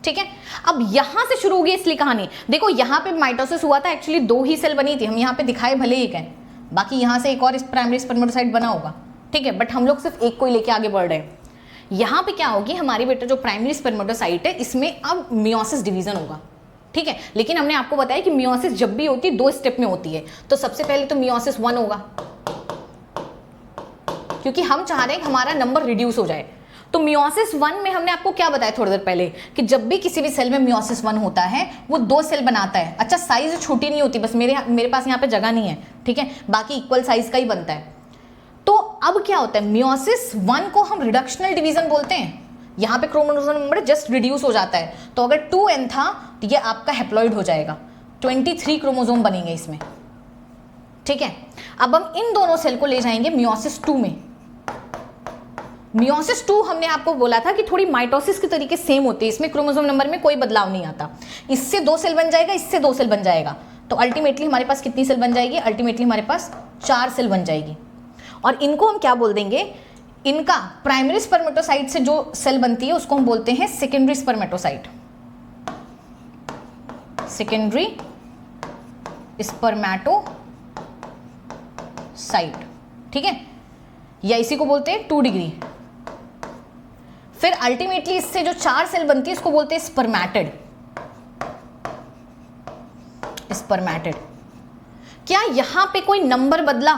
ठीक है, अब यहां से शुरू होगी इसलिए कहानी। देखो यहाँ पे माइटोसिस हुआ था, एक्चुअली 2 ही सेल बनी थी, हम यहाँ पे दिखाए भले एक है, बाकी यहाँ से एक और प्राइमरी स्पर्मेटोसाइट बना होगा। ठीक है, बट हम लोग सिर्फ एक को ही लेके आगे बढ़ रहे हैं। यहाँ पे क्या होगी, हमारी बेटा जो प्राइमरी स्पर्मेटोसाइट है इसमें अब मियोसिस डिवीजन होगा। ठीक है, लेकिन हमने आपको बताया कि मियोसिस जब भी होती है 2 स्टेप में होती है, तो सबसे पहले तो मियोसिस 1 होगा, क्योंकि हम चाह रहे हैं कि हमारा नंबर रिड्यूस हो जाए। तो मियोसिस 1 में हमने आपको क्या बताया थोड़ी देर पहले, कि जब भी किसी भी सेल में मियोसिस 1 होता है वो 2 सेल बनाता है। अच्छा, साइज छोटी नहीं होती, बस मेरे पास यहाँ पे जगह नहीं है, ठीक है, बाकी इक्वल साइज का ही बनता है। तो अब क्या होता है, मियोसिस 1 को हम रिडक्शनल डिवीजन बोलते हैं। यहाँ पे क्रोमोसोम नंबर जस्ट रिड्यूस हो जाता है, तो अगर 2n था तो ये आपका हैप्लॉइड हो जाएगा, 23 क्रोमोसोम बनेंगे इसमें, ठीक है। अब हम इन दोनों सेल को ले जाएंगे मियोसिस 2 में। मियोसिस 2 हमने आपको बोला था कि थोड़ी माइटोसिस के तरीके सेम होती है, इसमें क्रोमोसोम नंबर में कोई बदलाव नहीं आता। इससे 2 सेल बन जाएगा, इससे 2 सेल बन जाएगा, तो अल्टीमेटली हमारे पास कितनी सेल बन जाएगी, अल्टीमेटली हमारे पास 4 सेल बन जाएगी। और इनको हम क्या बोल देंगे, इनका प्राइमरी स्पर्मेटोसाइट से जो सेल बनती है उसको हम बोलते हैं सेकेंडरी स्पर्मेटोसाइट, सेकेंडरी स्पर्मेटोसाइट, ठीक है, या इसी को बोलते हैं 2 डिग्री। फिर अल्टीमेटली इससे जो 4 सेल बनती है इसको बोलते हैं स्पर्मेटिड, स्पर्मेटिड। क्या यहां पे कोई नंबर बदला,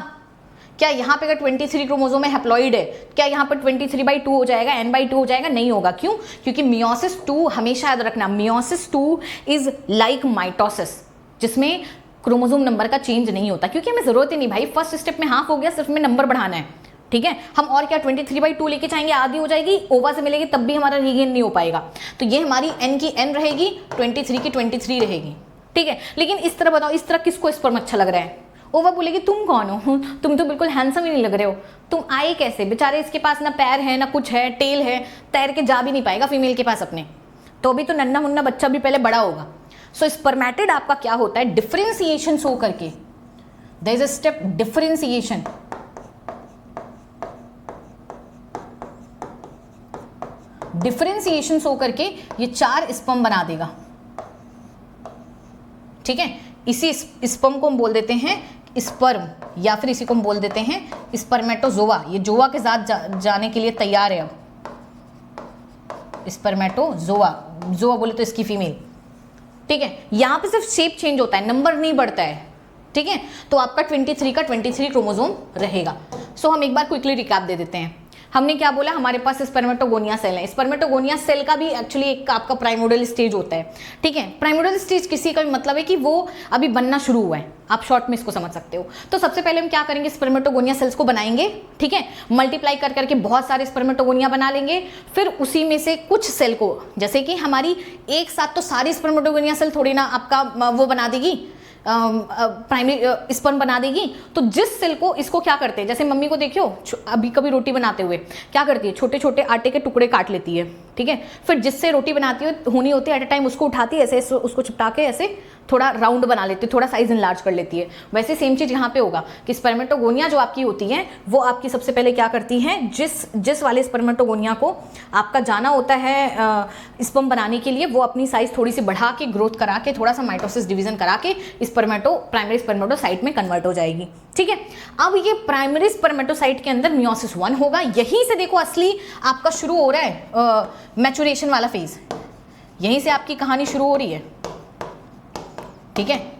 क्या यहाँ पे अगर 23 क्रोमोसोम है, हैप्लॉइड है, क्या यहाँ पर 23/2 हो जाएगा, n/2 हो जाएगा? नहीं होगा। क्यों? क्योंकि मियोसिस 2, हमेशा याद रखना, मियोसिस 2 इज लाइक माइटोसिस, जिसमें क्रोमोसोम नंबर का चेंज नहीं होता, क्योंकि हमें जरूरत ही नहीं भाई, फर्स्ट स्टेप में हाफ हो गया, सिर्फ में नंबर बढ़ाना है, ठीक है। हम और क्या 23/2 लेके जाएंगे, आधी हो जाएगी, ओवा से मिलेगी तब भी हमारा रीगेन नहीं हो पाएगा, तो ये हमारी n की n रहेगी, 23 की 23 रहेगी, ठीक है। लेकिन इस तरह बताओ, इस तरह किसको स्पर्म अच्छा लग रहा है? ओवा बोलेगी तुम कौन हो, तुम तो बिल्कुल हैंडसम ही नहीं लग रहे हो, तुम आए कैसे? बेचारे इसके पास ना पैर है ना कुछ है, टेल है, तैर के जा भी नहीं पाएगा फीमेल के पास अपने, तो अभी तो नन्ना मुन्ना बच्चा भी पहले बड़ा होगा। सो स्पर्मेटिड आपका क्या होता है, डिफरेंशिएशन शो करके, there is a step differentiation, differentiation show करके ये 4 स्पर्म बना देगा, ठीक है। इसी स्पर्म को हम बोल देते हैं स्पर्म, या फिर इसी को हम बोल देते हैं स्पर्मेटोजोआ। ये जोआ के साथ जाने के लिए तैयार है अब, स्पर्मेटोजोआ, जोआ बोले तो इसकी फीमेल, ठीक है। यहां पे सिर्फ शेप चेंज होता है, नंबर नहीं बढ़ता है, ठीक है। तो आपका 23 का 23 क्रोमोसोम रहेगा। सो हम एक बार क्विकली रिकैप दे देते हैं। हमने क्या बोला, हमारे पास स्पर्मेटोगोनिया सेल है। स्पर्मेटोगोनिया सेल का भी एक्चुअली एक आपका प्राइमोर्डियल स्टेज होता है, ठीक है। प्राइमोर्डियल स्टेज किसी का भी मतलब है कि वो अभी बनना शुरू हुआ है, आप शॉर्ट में इसको समझ सकते हो। तो सबसे पहले हम क्या करेंगे, स्पर्मेटोगोनिया सेल्स को बनाएंगे, ठीक है, मल्टीप्लाई कर करके बहुत सारे स्पर्मेटोगोनिया बना लेंगे। फिर उसी में से कुछ सेल को, जैसे कि हमारी एक साथ तो सारी स्पर्मेटोगोनिया सेल थोड़ी ना आपका वो बना देगी, प्राइमरी स्पर्म बना देगी, तो जिस सेल को, इसको क्या करते हैं, जैसे मम्मी को देखियो अभी कभी रोटी बनाते हुए क्या करती है, छोटे छोटे आटे के टुकड़े काट लेती है, ठीक है। फिर जिससे रोटी बनाती होनी होती है एट अ टाइम, उसको उठाती है, ऐसे उसको चिपटा के ऐसे थोड़ा राउंड बना लेती है, थोड़ा साइज इनलार्ज कर लेती है। वैसे सेम चीज यहाँ पे होगा कि स्पर्मेटोगोनिया जो आपकी होती है वो आपकी सबसे पहले क्या करती है, जिस वाले स्पर्मेटोगोनिया को आपका जाना होता है स्पर्म बनाने के लिए, वो अपनी साइज थोड़ी सी बढ़ा के, ग्रोथ करा के, थोड़ा सा माइटोसिस डिवीजन करा के प्राइमरी स्पर्मेटोसाइट में कन्वर्ट हो जाएगी, ठीक है। अब ये प्राइमरी स्पर्मेटोसाइट के अंदर मियोसिस 1 होगा, यहीं से देखो असली आपका शुरू हो रहा है मैचुरेशन वाला फेज, यहीं से आपकी कहानी शुरू हो रही है, ठीक है।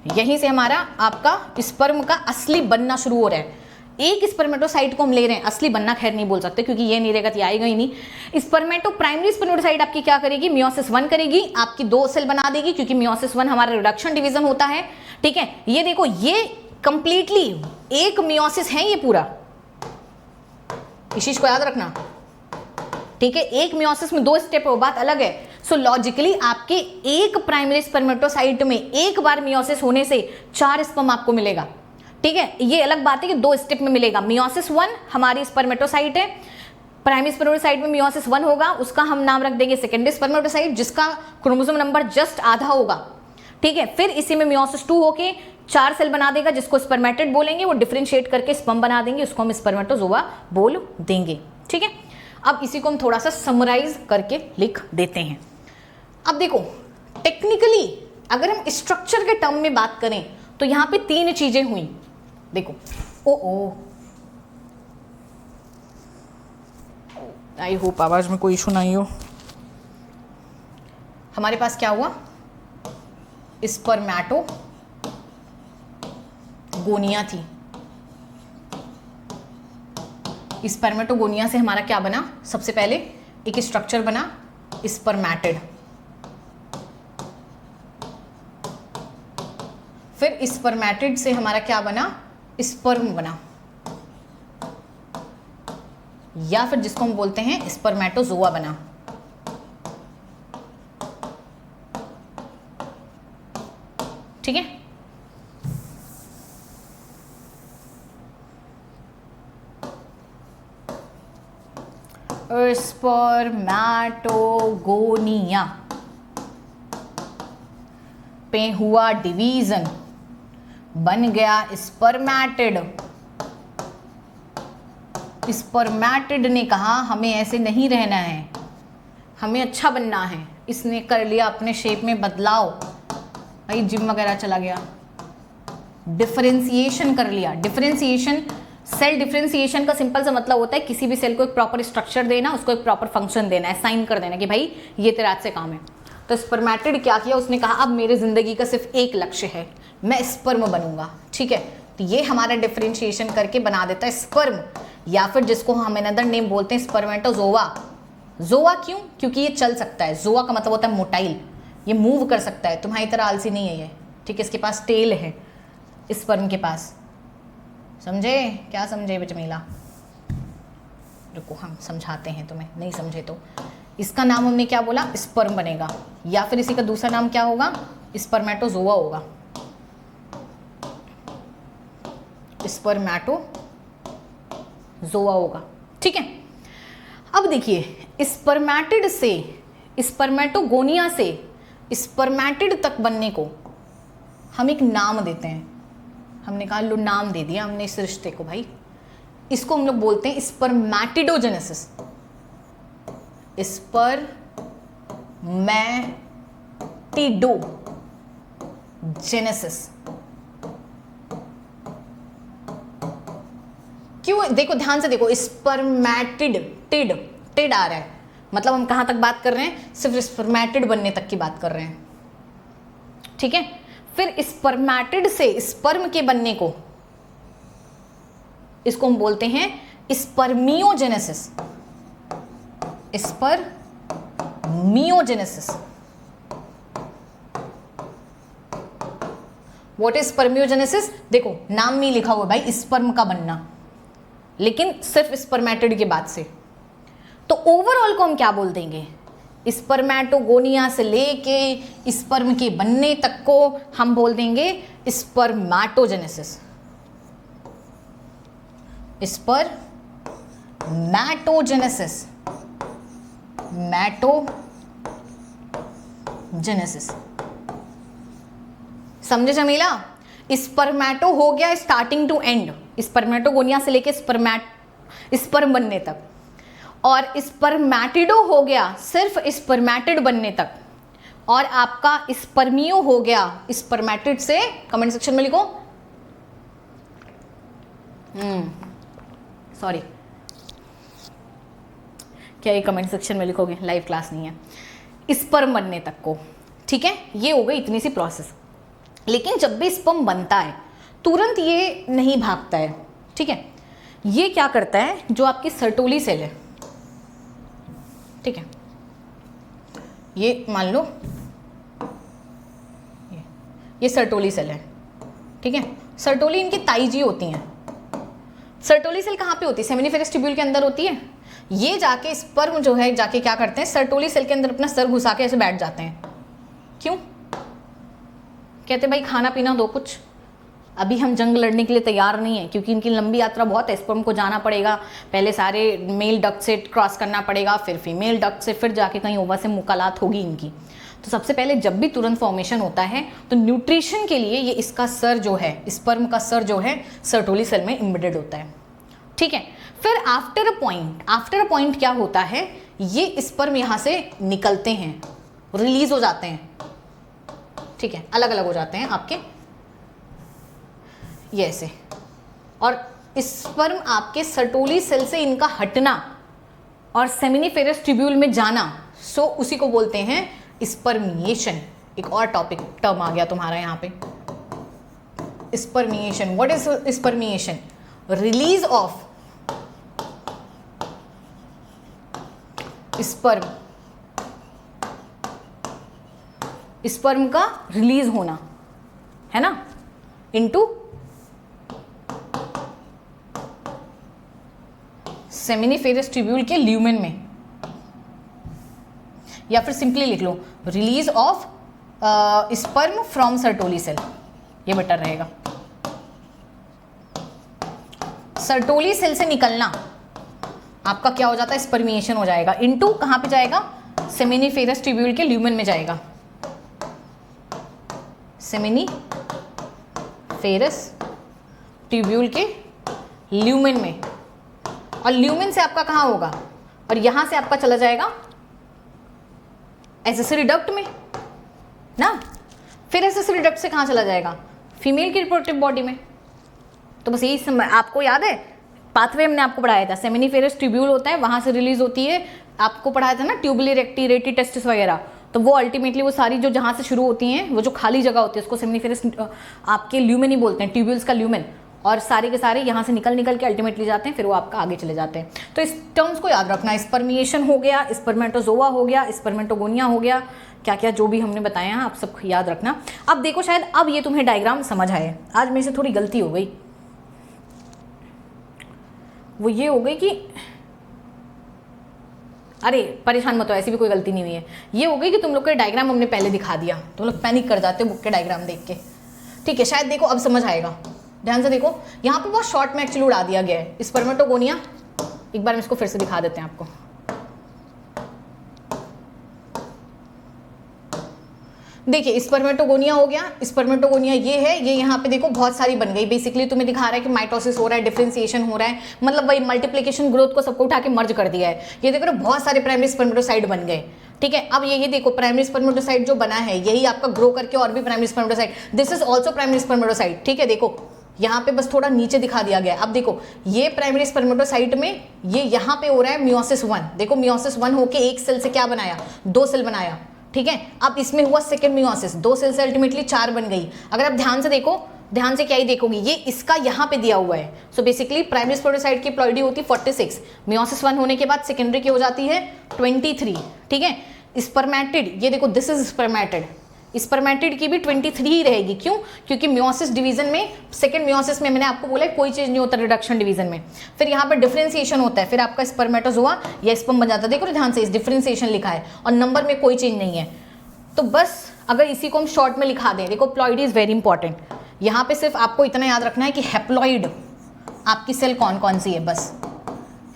यहीं से हमारा आपका स्पर्म का असली बनना शुरू हो रहा है। एक स्पर्मेटोसाइट को हम ले रहे हैं, असली बनना खैर नहीं बोल सकते क्योंकि ये नहीं रहेगा तो आएगा ही नहीं। प्राइमरी स्पर्मेटोसाइट आपकी क्या करेगी, मियोसिस 1 करेगी, आपकी 2 सेल बना देगी, क्योंकि मियोसिस 1 हमारा रिडक्शन डिवीजन होता है, ठीक है। ये देखो, ये कंप्लीटली एक मियोसिस है ये पूरा, इस चीज को याद रखना, ठीक है। एक मियोसिस में 2 स्टेप हो, बात अलग है। सो लॉजिकली आपके एक प्राइमरी स्पर्मेटोसाइट में एक बार मियोसिस होने से 4 स्पर्म आपको मिलेगा, ठीक है। ये अलग बात है कि 2 स्टेप में मिलेगा। मियोसिस 1 हमारी स्पर्मेटोसाइट है, प्राइमरी स्पर्मेटोसाइट में मियोसिस 1 होगा, उसका हम नाम रख देंगे सेकेंडरी स्पर्मेटोसाइट, जिसका क्रोमोसोम नंबर जस्ट आधा होगा, ठीक है। फिर इसी में मियोसिस 2 होके 4 सेल बना देगा, जिसको स्पर्मेटिड बोलेंगे, वो डिफरेंशिएट करके स्पर्म बना देंगे, उसको हम स्पर्मेटोजोआ बोल देंगे, ठीक है। अब इसी को हम थोड़ा सा समराइज करके लिख देते हैं। अब देखो, टेक्निकली अगर हम स्ट्रक्चर के टर्म में बात करें तो यहां पे 3 चीजें हुई। देखो, आई होप आवाज में कोई इशू नहीं हो। हमारे पास क्या हुआ, स्पर्मेटोगोनिया थी। स्पर्मेटोगोनिया से हमारा क्या बना, सबसे पहले एक स्ट्रक्चर बना स्पर्मेटिड, फिर स्पर्मेटिड से हमारा क्या बना, स्पर्म बना, या फिर जिसको हम बोलते हैं स्पर्मेटोजोआ बना। ठीक है, स्पर्मेटोगोनिया पे हुआ डिवीजन, बन गया स्पर्मेटिड। स्पर्मेटिड ने कहा हमें ऐसे नहीं रहना है, हमें अच्छा बनना है। इसने कर लिया अपने शेप में बदलाव, भाई जिम वगैरह चला गया, डिफरेंशिएशन कर लिया। डिफरेंशिएशन, सेल डिफरेंशिएशन का सिंपल सा मतलब होता है किसी भी सेल को एक प्रॉपर स्ट्रक्चर देना, उसको एक प्रॉपर फंक्शन देना, असाइन कर देना कि भाई ये तेरा आज से काम है। तो स्पर्मेटिड क्या किया, उसने कहा अब मेरे जिंदगी का सिर्फ एक लक्ष्य है, मैं स्पर्म बनूंगा। ठीक है, तो ये हमारा डिफरेंशिएशन करके बना देता है स्पर्म, या फिर जिसको हम अनदर नेम बोलते हैं स्पर्मेटोजोआ। जोआ क्यों? क्योंकि ये चल सकता है। जोआ का मतलब होता है मोटाइल, ये मूव कर सकता है, तुम्हारी तरह आलसी नहीं है ये। ठीक है, इसके पास टेल है स्पर्म के पास। समझे? क्या समझे बेचमीला? रुको हम समझाते हैं तुम्हें, नहीं समझे तो। इसका नाम हमने क्या बोला? स्पर्म बनेगा, या फिर इसी का दूसरा नाम क्या होगा? स्पर्मेटोजोआ होगा। स्पर्मेटोजोआ होगा। ठीक है, अब देखिए स्पर्मेटिड से, स्पर्मेटोगोनिया से स्पर्मेटिड तक बनने को हम एक नाम देते हैं। हमने कहा लो नाम दे दिया हमने इस रिश्ते को, भाई इसको हम लोग बोलते हैं स्पर्मेटिडोजेनेसिस। स्पर्मेटिडोजेनेसिस। क्यों? देखो ध्यान से देखो, स्पर्मेटिड, टिड टिड आ रहा है, मतलब हम कहां तक बात कर रहे हैं? सिर्फ स्पर्मेटिड बनने तक की बात कर रहे हैं। ठीक है, फिर स्पर्मेटिड से स्पर्म के बनने को, इसको हम बोलते हैं spermiogenesis. Spermiogenesis. What is spermiogenesis? देखो नाम में लिखा हुआ भाई स्पर्म का बनना, लेकिन सिर्फ स्पर्मेटिड के बाद से। तो ओवरऑल को हम क्या बोल देंगे? स्पर्मेटोगोनिया से लेके स्पर्म के बनने तक को हम बोल देंगे स्पर्मेटोजेनेसिस। स्पर्मेटोजेनेसिस, मैटोजेनेसिस। समझे जमीला? स्पर्मेटो हो गया स्टार्टिंग टू एंड, स्पर्मेटोगोनिया से लेके स्पर्म बनने तक, और स्पर्मेटिडो हो गया सिर्फ स्पर्मेटिड बनने तक, और आपका स्पर्मियो हो गया स्पर्मेटिड से। कमेंट सेक्शन में लिखो, सॉरी क्या ये कमेंट सेक्शन में लिखोगे? लाइव क्लास नहीं है। स्पर्म बनने तक को, ठीक है, ये हो गई इतनी सी प्रोसेस। लेकिन जब भी स्पर्म बनता है तुरंत ये नहीं भागता है। ठीक है, ये क्या करता है, जो आपकी सर्टोली सेल है, ठीक है, ये मान लो ये सर्टोली सेल है। ठीक है, सर्टोली इनकी ताईजी होती हैं। सर्टोली सेल कहाँ पे होती है? सेमिनिफेरस ट्यूब्यूल के अंदर होती है। ये जाके स्पर्म जो है जाके क्या करते हैं, सर्टोली सेल के अंदर अपना सर घुसा के ऐसे बैठ जाते हैं। क्यों? कहते भाई खाना पीना दो कुछ, अभी हम जंग लड़ने के लिए तैयार नहीं है, क्योंकि इनकी लंबी यात्रा बहुत है। स्पर्म को जाना पड़ेगा, पहले सारे मेल डक्ट से क्रॉस करना पड़ेगा, फिर फीमेल डक्ट से, फिर जाके कहीं ओवा से मुलाकात होगी इनकी। तो सबसे पहले जब भी तुरंत फॉर्मेशन होता है तो न्यूट्रिशन के लिए ये इसका सर जो है, स्पर्म का सर जो है सर्टोली सेल में इम्बेडेड होता है। ठीक है, फिर आफ्टर अ पॉइंट क्या होता है, ये स्पर्म यहाँ से निकलते हैं, रिलीज हो जाते हैं। ठीक है, अलग अलग हो जाते हैं आपके ये ऐसे, और स्पर्म आपके सर्टोली सेल से इनका हटना और सेमिनिफेरस ट्यूब्यूल में जाना, सो उसी को बोलते हैं स्पर्मिएशन। एक और टॉपिक टर्म आ गया तुम्हारा यहाँ पे, spermiation. What is spermiation? Release of sperm का रिलीज होना है ना, इनटू सेमिनिफेरस ट्यूब्यूल के ल्यूमेन में, या फिर सिंपली लिख लो release of sperm from Sertoli cell, ये बेटर रहेगा। सर्टोली सेल से निकलना आपका क्या हो जाता है, स्पर्मिएशन हो जाएगा, इनटू कहां पे जाएगा, सेमिनिफेरस ट्यूब्यूल के ल्यूमेन में जाएगा, सेमिनिफेरस ट्यूब्यूल के ल्यूमेन में, और ल्यूमेन से आपका कहां होगा, और यहां से आपका चला जाएगा एसेसरी डक्ट में ना, फिर एसेसरी डक्ट से कहां चला जाएगा, फीमेल की रिप्रोडक्टिव बॉडी में। तो बस यही आपको याद है, पाथवे हमने आपको पढ़ाया था, सेमिनिफेरस ट्यूब्यूल होता है, वहां से रिलीज होती है, आपको पढ़ाया था ना ट्यूबुलर रेक्टी, रेटी टेस्टिस वगैरह, तो वो अल्टीमेटली वो सारी जो जहां से शुरू होती हैं, वो जो खाली जगह होती है उसको सेमिनिफेरस आपके ल्यूमेन ही बोलते हैं, ट्यूब्यूल्स का ल्यूमेन, और सारे के सारे यहाँ से निकल के अल्टीमेटली जाते हैं, फिर वो आपका आगे चले जाते हैं। तो इस टर्म्स को याद रखना, स्पर्मिएशन हो गया, स्पर्मेटोजोआ हो गया, स्पर्मेटोगोनिया हो गया, क्या क्या जो भी हमने बताया आप सब याद रखना। अब देखो शायद अब ये तुम्हें डायग्राम समझ आए। आज मेरे से थोड़ी गलती हो गई, वो ये हो गई कि अरे परेशान मत हो, ऐसी भी कोई गलती नहीं हुई है, ये हो गई कि तुम लोग के डायग्राम हमने पहले दिखा दिया, तुम लोग पैनिक कर जाते हो बुक के डायग्राम देख के। ठीक है, शायद देखो अब समझ आएगा, ध्यान से देखो, यहाँ पे बहुत शॉर्ट में एक्चुअली उड़ा दिया गया है स्पर्मेटोगोनिया। एक बार हम इसको फिर से दिखा देते हैं आपको। देखिए स्पर्मेटोगोनिया हो गया, स्पर्मेटोगोनिया ये है, ये यहाँ पे देखो बहुत सारी बन गई, बेसिकली तुम्हें दिखा रहा है कि माइटोसिस हो रहा है, डिफरेंशिएशन हो रहा है, मतलब वही मल्टीप्लिकेशन ग्रोथ को सबको उठा के मर्ज कर दिया है। ये देखो बहुत सारे प्राइमरी स्पर्मेटोसाइट बन गए। ठीक है, अब ये देखो प्राइमरी स्पर्मेटोसाइट जो बना है यही आपका ग्रो करके और भी primary spermatocyte, this is also primary spermatocyte. ठीक है, देखो यहाँ पे बस थोड़ा नीचे दिखा दिया गया है। अब देखो ये प्राइमरी स्पर्मेटोसाइट में ये यहाँ पे हो रहा है मियोसिस 1, देखो मियोसिस 1 होके एक सेल से क्या बनाया, 2 सेल बनाया। ठीक है, अब इसमें हुआ सेकेंड मियोसिस, 2 सेल से अल्टीमेटली 4 बन गई। अगर आप ध्यान से देखो, ध्यान से क्या ही देखोगे, ये इसका यहाँ पे दिया हुआ है। सो बेसिकली प्राइमरी स्पर्मेटोसाइट की प्लॉइडी होती है 46, मियोसिस 1 होने के बाद सेकेंडरी की हो जाती है 23। ठीक है, स्पर्मेटिड ये देखो दिस इज स्पर्मेटिड, स्पर्मेटिड की भी 23 ही रहेगी। क्यों? क्योंकि मियोसिस डिवीजन में, सेकंड मियोसिस में मैंने आपको बोला कोई चीज नहीं होता रिडक्शन डिवीजन में, फिर यहाँ पे डिफरेंशिएशन होता है, फिर आपका स्पर्मेटोजोआ या स्पर्म बन जाता है। देखो ध्यान से इस डिफरेंशिएशन लिखा है और नंबर में कोई चेंज नहीं है। तो बस अगर इसी को हम शॉर्ट में लिखा दें, देखो प्लॉइडी इज वेरी इंपॉर्टेंट, यहाँ पे सिर्फ आपको इतना याद रखना है कि हैप्लॉइड आपकी सेल कौन कौन सी है, बस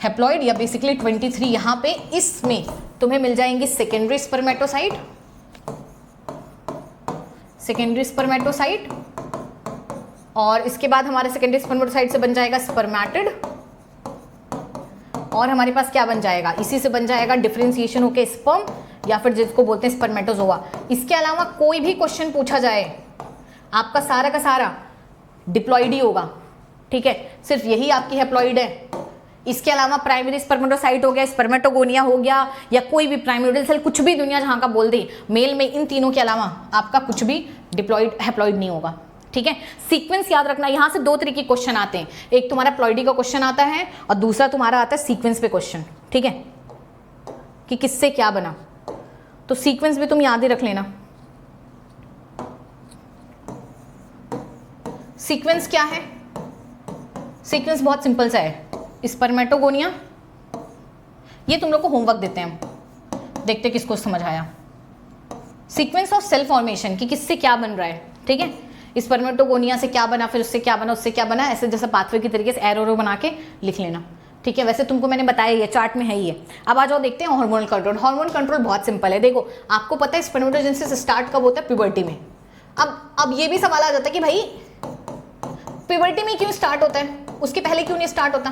हैप्लॉइड या बेसिकली 23 यहाँ पे इसमें तुम्हें मिल जाएंगी सेकेंडरी स्पर्मेटोसाइट, सेकेंडरी स्पर्मेटोसाइट, और इसके बाद हमारे सेकेंडरी स्पर्मेटोसाइट से बन जाएगा स्पर्मेटिड, और हमारे पास क्या बन जाएगा, इसी से बन जाएगा डिफरेंशिएशन होके स्पर्म या फिर जिसको बोलते हैं स्पर्मेटोजोआ। इसके अलावा कोई भी क्वेश्चन पूछा जाए आपका सारा का सारा डिप्लॉइड ही होगा। ठीक है, सिर्फ यही आपकी हैप्लॉइड है, इसके अलावा प्राइमरी स्पर्मेटोसाइट हो गया, स्पर्मेटोगोनिया हो गया, या कोई भी प्राइमरी सेल कुछ भी दुनिया जहां का बोल दे मेल में, इन तीनों के अलावा आपका कुछ भी डिप्लॉइड हैप्लॉइड नहीं होगा। ठीक है, सीक्वेंस याद रखना, यहां से 2 तरह के क्वेश्चन आते हैं, एक तुम्हारा प्लॉइडी का क्वेश्चन आता है और दूसरा तुम्हारा आता है सीक्वेंस पे क्वेश्चन। ठीक है, कि किससे क्या बना, तो सीक्वेंस भी तुम याद ही रख लेना। सीक्वेंस क्या है, सीक्वेंस बहुत सिंपल सा है, स्पर्मेटोगोनिया, ये तुम लोग को होमवर्क देते हैं हम, देखते किसको समझ आया। सीक्वेंस ऑफ सेल फॉर्मेशन कि किससे क्या बन रहा है। ठीक है, स्पर्मेटोगोनिया से क्या बना, फिर उससे क्या बना, उससे क्या बना, ऐसे जैसे पाथवे की तरीके से एरो बना के लिख लेना। ठीक है, वैसे तुमको मैंने बताया ये चार्ट में है ही है। अब आ जाओ देखते हैं हार्मोनल कंट्रोल। हार्मोन कंट्रोल बहुत सिंपल है, देखो आपको पता है स्पर्मेटोजेनेसिस स्टार्ट कब होता है, प्यूबर्टी में। अब ये भी सवाल आ जाता है कि भाई प्यूबर्टी में क्यों स्टार्ट होता है, उसके पहले क्यों नहीं स्टार्ट होता,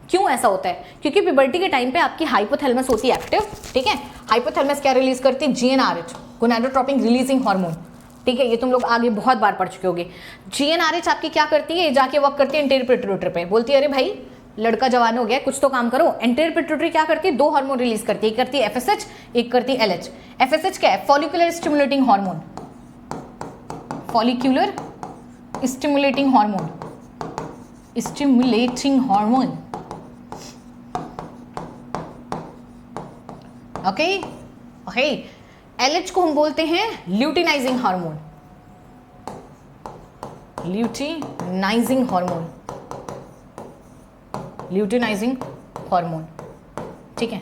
क्यों ऐसा होता है? क्योंकि प्यूबर्टी के टाइम पे आपकी हाइपोथैलेमस होती है एक्टिव। ठीक है, हाइपोथैलेमस क्या रिलीज करती है, GnRH, गोनाडोट्रोपिन रिलीजिंग हार्मोन। ठीक है, ये तुम लोग आगे बहुत बार पढ़ चुके होगे। GnRH आपकी क्या करती है, जाके वर्क करती है एंटीरियर पिट्यूटरी पे, बोलती है अरे भाई लड़का जवान हो गया कुछ तो काम करो। एंटीरियर पिट्यूटरी क्या करती है, 2 हार्मोन रिलीज करती है, एक करती है FSH, एक करती है LH। FSH क्या है, follicular stimulating hormone, follicular stimulating hormone, stimulating hormone. Okay okay, LH को हम बोलते हैं luteinizing hormone, luteinizing hormone. Luteinizing hormone, ठीक है।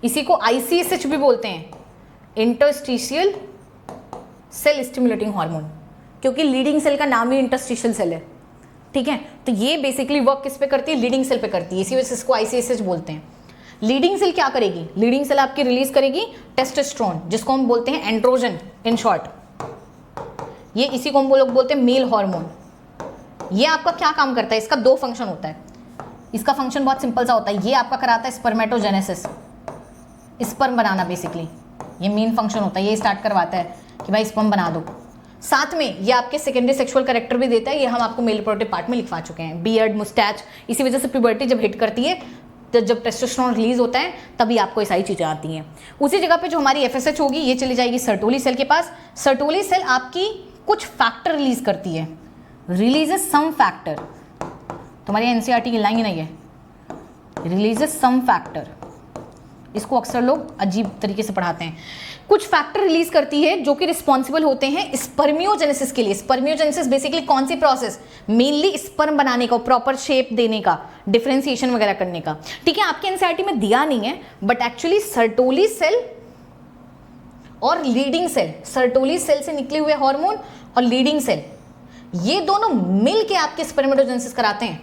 इसी को ICSH भी बोलते हैं, इंटरस्टिशियल सेल स्टिमुलेटिंग हार्मोन, क्योंकि लीडिंग सेल का नाम ही इंटरस्टिशियल सेल है, ठीक है। तो ये बेसिकली वर्क किस पे करती है, लीडिंग सेल पे करती है, इसी वजह से इसको ICSH बोलते हैं। लीडिंग सेल क्या करेगी, लीडिंग सेल आपकी रिलीज करेगी टेस्टोस्टेरोन, जिसको हम बोलते हैं एंड्रोजन इन शॉर्ट। ये इसी को हम लोग बोलते हैं मेल हार्मोन। ये आपका क्या काम करता है, इसका 2 फंक्शन होता है। इसका फंक्शन बहुत सिंपल सा होता है, ये आपका कराता है स्पर्मेटोजेनेसिस, स्पर्म बनाना बेसिकली, ये मेन फंक्शन होता है, ये स्टार्ट करवाता है कि भाई स्पर्म बना दो। साथ में ये आपके सेकेंडरी सेक्सुअल कैरेक्टर भी देता है, ये हम आपको मेल रिप्रोडक्टिव पार्ट में लिखवा चुके हैं, बियर्ड, मुस्टैच। इसी वजह से प्यूबर्टी जब हिट करती है, तो जब टेस्टोस्टेरोन रिलीज होता है तभी आपको ये सारी चीज़ें आती हैं। उसी जगह पे जो हमारी FSH होगी, ये चली जाएगी सर्टोली सेल के पास। सर्टोली सेल आपकी कुछ फैक्टर रिलीज करती है, रिलीजेस सम फैक्टर, तुम्हारी NCERT की लाइन नहीं है, रिलीजेस सम फैक्टर। इसको अक्सर लोग अजीब तरीके से पढ़ाते हैं। कुछ फैक्टर रिलीज करती है जो कि रिस्पॉन्सिबल होते हैं स्पर्मियोजेनेसिस के लिए। स्पर्मियोजेनेसिस बेसिकली कौन सी प्रोसेस, मेनली स्पर्म बनाने का, प्रॉपर शेप देने का, डिफरेंशिएशन वगैरह करने का, ठीक है। आपके NCERT में दिया नहीं है, बट एक्चुअली सर्टोली सेल और लीडिंग सेल, सर्टोली सेल से निकले हुए हार्मोन और लीडिंग सेल, ये दोनों मिल के आपके स्पर्मेटोजेनेसिस कराते हैं।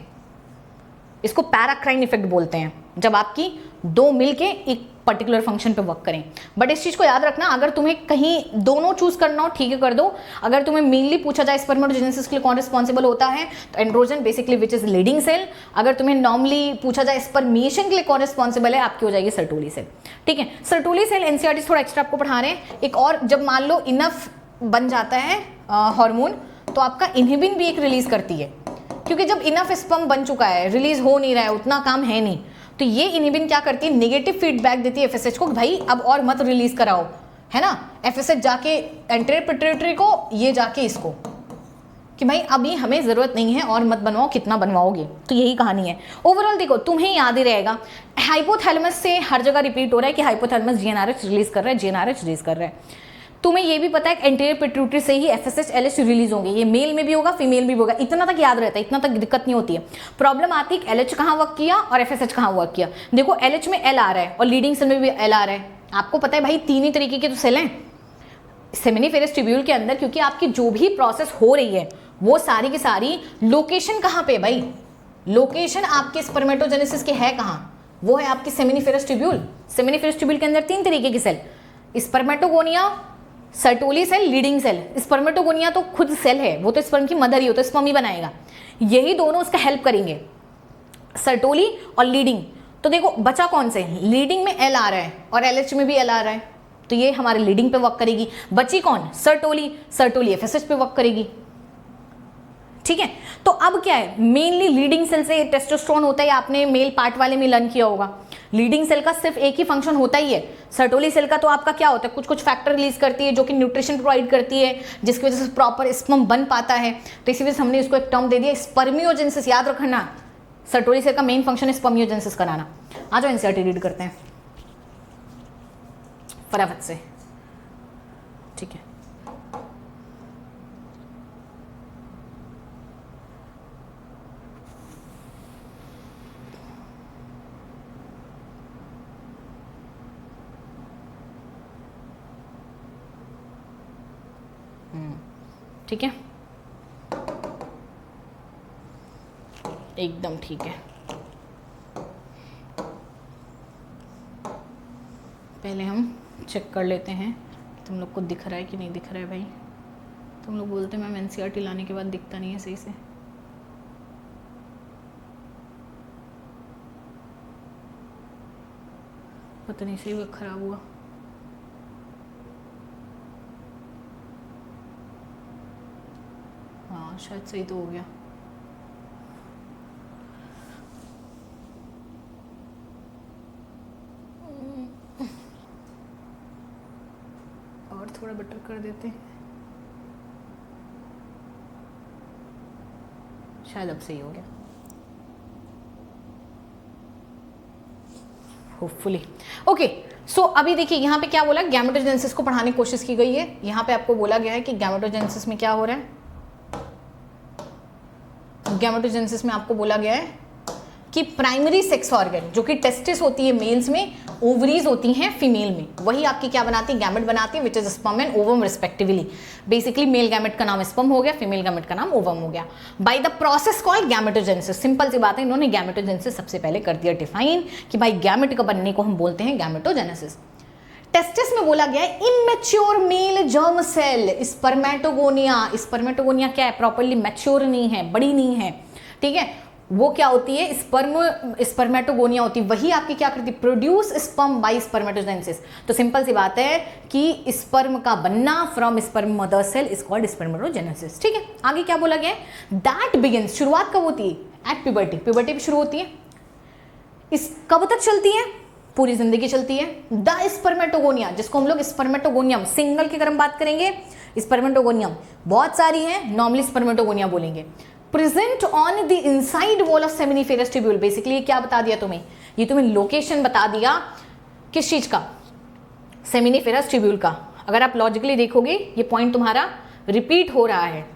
इसको पैराक्राइन इफेक्ट बोलते हैं, जब आपकी 2 मिल के एक पर्टिकुलर फंक्शन पे वर्क करें। बट इस चीज को याद रखना, अगर तुम्हें कहीं दोनों चूज करना हो, ठीक है कर दो। अगर तुम्हें मेनली पूछा जाए स्पर्मेटोजेनेसिस के लिए कौन रिस्पॉन्सिबल होता है, तो androgen basically which is Leydig cell. अगर तुम्हें नॉर्मली पूछा जाए स्पर्मेशन के लिए कौन रिस्पॉन्सिबल है, आपकी हो जाएगी सर्टोली सेल, ठीक है। सर्टोली सेल NCERT थोड़ा एक्स्ट्रा आपको पढ़ा रहे हैं। एक और, जब मान लो इनफ बन जाता है हार्मोन, तो आपका इनहिबिन भी एक रिलीज करती है, क्योंकि जब इनफ स्पर्म बन चुका है, रिलीज हो नहीं रहा है, उतना काम है नहीं, तो ये इनहिबिन क्या करती है, नेगेटिव फीडबैक देती है FSH को, भाई अब और मत रिलीज कराओ, है ना। FSH जाके एंटीरियर पिट्यूटरी को, ये जाके इसको, कि भाई अभी हमें जरूरत नहीं है और मत बनवाओ, कितना बनवाओगे। तो यही कहानी है। ओवरऑल देखो, तुम्हें याद ही रहेगा, हाइपोथैलेमस से हर जगह रिपीट हो रहा है कि हाइपोथैलेमस GnRH रिलीज कर रहा है, GnRH रिलीज कर रहा है। तुम्हें ये भी पता है कि एंटीरियर पिट्यूटरी से ही FSH LH रिलीज होंगे, ये मेल में भी होगा, फीमेल में भी होगा। इतना तक याद रहता है, इतना तक दिक्कत नहीं होती है। प्रॉब्लम आती है LH कहाँ वर्क किया और FSH कहाँ वर्क किया। देखो LH में L आ रहा है और लीडिंग सेल में भी L आ रहा है। आपको पता है भाई 3 ही तरीके के तो सेल हैं सेमिनिफेरस ट्यूब्यूल के अंदर, क्योंकि आपकी जो भी प्रोसेस हो रही है वो सारी की सारी लोकेशन कहाँ पे है भाई, लोकेशन आपके स्पर्मेटोजेनेसिस के है कहाँ, वो है आपकी सेमिनिफेरस ट्यूब्यूल। सेमिनिफेरस ट्यूब्यूल के अंदर 3 तरीके के cell, spermatogonia, Sertoli cell, Leydig cell. Spermatogonia तो खुद सेल है, वो तो स्पर्म की मदर ही हो, तो स्पर्म ही बनाएगा। यही दोनों उसका हेल्प करेंगे, सर्टोली और लीडिंग। तो देखो बचा कौन से, लीडिंग में L आ रहा है और LH में भी L आ रहा है, तो ये हमारे लीडिंग पे वर्क करेगी। बची कौन, सर्टोली, सर्टोली FSH पे वर्क करेगी, ठीक है। तो अब क्या है, मेनली लीडिंग सेल से टेस्टोस्टेरोन होता है, आपने मेल पार्ट वाले में लर्न किया होगा। लीडिंग सेल का सिर्फ एक ही फंक्शन होता ही है। सर्टोली सेल का तो आपका क्या होता है, कुछ कुछ फैक्टर रिलीज करती है जो कि न्यूट्रिशन प्रोवाइड करती है, जिसकी वजह से प्रॉपर स्पर्म बन पाता है। तो इसी वजह से हमने इसको एक टर्म दे दिया स्पर्मियोजेनेसिस। याद रखना, सर्टोली सेल का मेन फंक्शन है स्पर्मियोजेनेसिस कराना। आ जाओ NCERT रीड करते हैं फटाफट से, ठीक है। ठीक है, एकदम ठीक है। पहले हम चेक कर लेते हैं तुम लोग को दिख रहा है कि नहीं दिख रहा है। भाई तुम लोग बोलते हैं मैम NCERT लाने के बाद दिखता नहीं है सही से। पता नहीं सही वक्त खराब हुआ। हाँ शायद सही तो हो गया। और थोड़ा बेटर कर देते हैं, शायद अब सही हो गया होपफुली। ओके सो अभी देखिए यहाँ पे क्या बोला, गैमेटोजेनेसिस को पढ़ाने की कोशिश की गई है। यहाँ पे आपको बोला गया है कि गैमेटोजेनेसिस में क्या हो रहा है। गैमेटोजेनेसिस में आपको बोला गया है कि प्राइमरी सेक्स ऑर्गन जो कि टेस्टिस होती है मेल्स में, ओवरीज होती हैं फीमेल में, वही आपकी क्या बनाती है, गैमेट बनाती है, which is sperm and ovum respectively. Basically male gamete का नाम स्पर्म हो गया, फीमेल गैमेट का नाम ओवम हो गया, by the process called gametogenesis. Simple सी बात है, इन्होंने गैमेटोजेनेसिस सबसे पहले कर दिया डिफाइन कि भाई गैमेट का बनने को हम बोलते हैं गैमेटोजेनेसिस। टेस्टिस में बोला गया है immature male germ cell, spermatogonia. Spermatogonia क्या है, प्रॉपर्ली मैच्योर नहीं है, बड़ी नहीं है, ठीक है, वो क्या होती है, स्पर्मेटोगोनिया होती है, वही आपकी क्या करती है, प्रोड्यूस स्पर्म बाय स्पर्मेटोजेनेसिस। तो सिंपल सी बात है कि स्पर्म का बनना from sperm mother cell is called spermatogenesis. ठीक है, आगे क्या बोला गया है, दैट बिगिंस, शुरुआत कब होती है, एट प्यूबर्टी, प्यूबर्टी भी शुरू होती है, इस कब तक चलती है, पूरी जिंदगी चलती है। द स्पर्मेटोगोनिया, जिसको हम लोग स्पर्मेटोगोनियम, सिंगल की अगर हम बात करेंगे स्पर्मेटोगोनियम बहुत सारी है, नॉर्मली स्पर्मेटोगोनिया बोलेंगे। Present on the inside wall of seminiferous tubule, basically ये क्या बता दिया तुम्हें, ये तुम्हें लोकेशन बता दिया किस चीज का, सेमिनिफेरस ट्यूब्यूल का। अगर आप लॉजिकली देखोगे ये पॉइंट तुम्हारा रिपीट हो रहा है,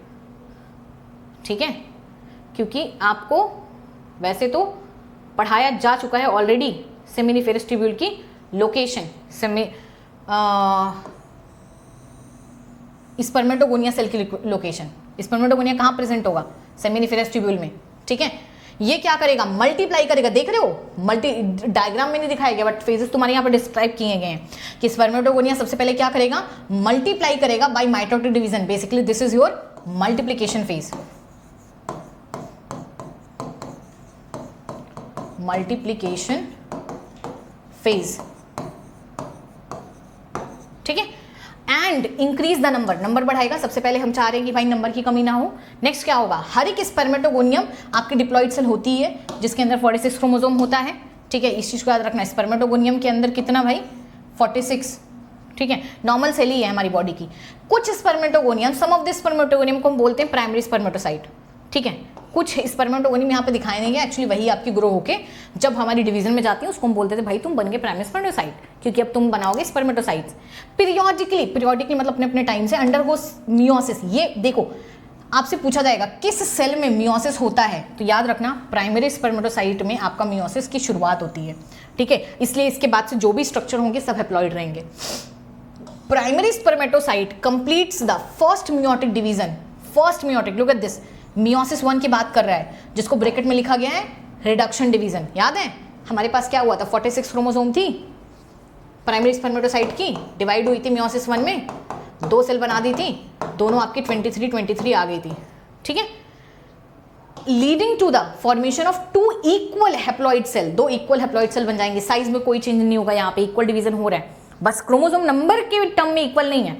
ठीक है, क्योंकि आपको वैसे तो पढ़ाया जा चुका है ऑलरेडी सेमिनिफेरस ट्यूब्यूल की लोकेशन, स्पर्मेटोगोनिया सेल की लोकेशन। स्पर्मेटोगोनिया कहाँ प्रेजेंट होगा, सेमिनिफेरस ट्यूब्यूल में, ठीक है। ये क्या करेगा, मल्टीप्लाई करेगा, देख रहे हो, मल्टी डायग्राम में नहीं दिखाया गया बट फेजेस तुम्हारे यहाँ पर डिस्क्राइब किए गए हैं कि स्पर्मेटोगोनिया सबसे पहले क्या करेगा, मल्टीप्लाई करेगा by mitotic division. Basically this is your multiplication phase, multiplication phase, ठीक है। And increase the number, number बढ़ाएगा, सबसे पहले हम चाह रहे हैं कि भाई नंबर की कमी ना हो। नेक्स्ट क्या होगा, हर एक स्पर्मेटोगोनियम आपकी डिप्लॉइड सेल होती है जिसके अंदर 46 क्रोमोसोम होता है, ठीक है, इस चीज को याद रखना। स्पर्मेटोगोनियम के अंदर कितना भाई, 46, ठीक है, नॉर्मल सेल ही है हमारी बॉडी की। कुछ spermatogonium, some of the spermatogonium को हम बोलते हैं प्राइमरी स्पर्मेटोसाइट, ठीक है। कुछ स्पर्मेटोगोनियम यहाँ पे दिखाए नहीं गए, एक्चुअली वही आपकी ग्रो होके जब हमारी डिवीजन में जाती है उसको हम बोलते थे भाई तुम बन गए प्राइमरी स्पर्मेटोसाइट, क्योंकि अब तुम बनाओगे स्पर्मेटोसाइट्स। पीरियोडिकली मतलब अपने अपने टाइम से अंडरगोस मियोसिस। ये देखो आपसे पूछा जाएगा किस सेल में मियोसिस होता है, तो याद रखना प्राइमरी स्पर्मेटोसाइट में आपका मियोसिस की शुरुआत होती है, ठीक है, इसलिए इसके बाद से जो भी स्ट्रक्चर होंगे सब हैप्लॉइड रहेंगे। Primary spermatocyte completes the first meiotic division, first meiotic, look at this, meiosis 1 की बात कर रहा है जिसको ब्रैकेट में लिखा गया है रिडक्शन डिवीजन। याद है हमारे पास क्या हुआ था, 46 क्रोमोसोम थी प्राइमरी स्पर्मेटोसाइट की, डिवाइड हुई थी मियोसिस 1 में, 2 सेल बना दी थी, दोनों आपकी 23 आ गई थी, ठीक है, leading to the formation of 2 equal haploid cell, 2 equal haploid cell बन जाएंगे। साइज में कोई चेंज नहीं होगा, यहाँ पे इक्वल डिवीजन हो रहा है, बस क्रोमोसोम नंबर के टर्म में इक्वल नहीं है,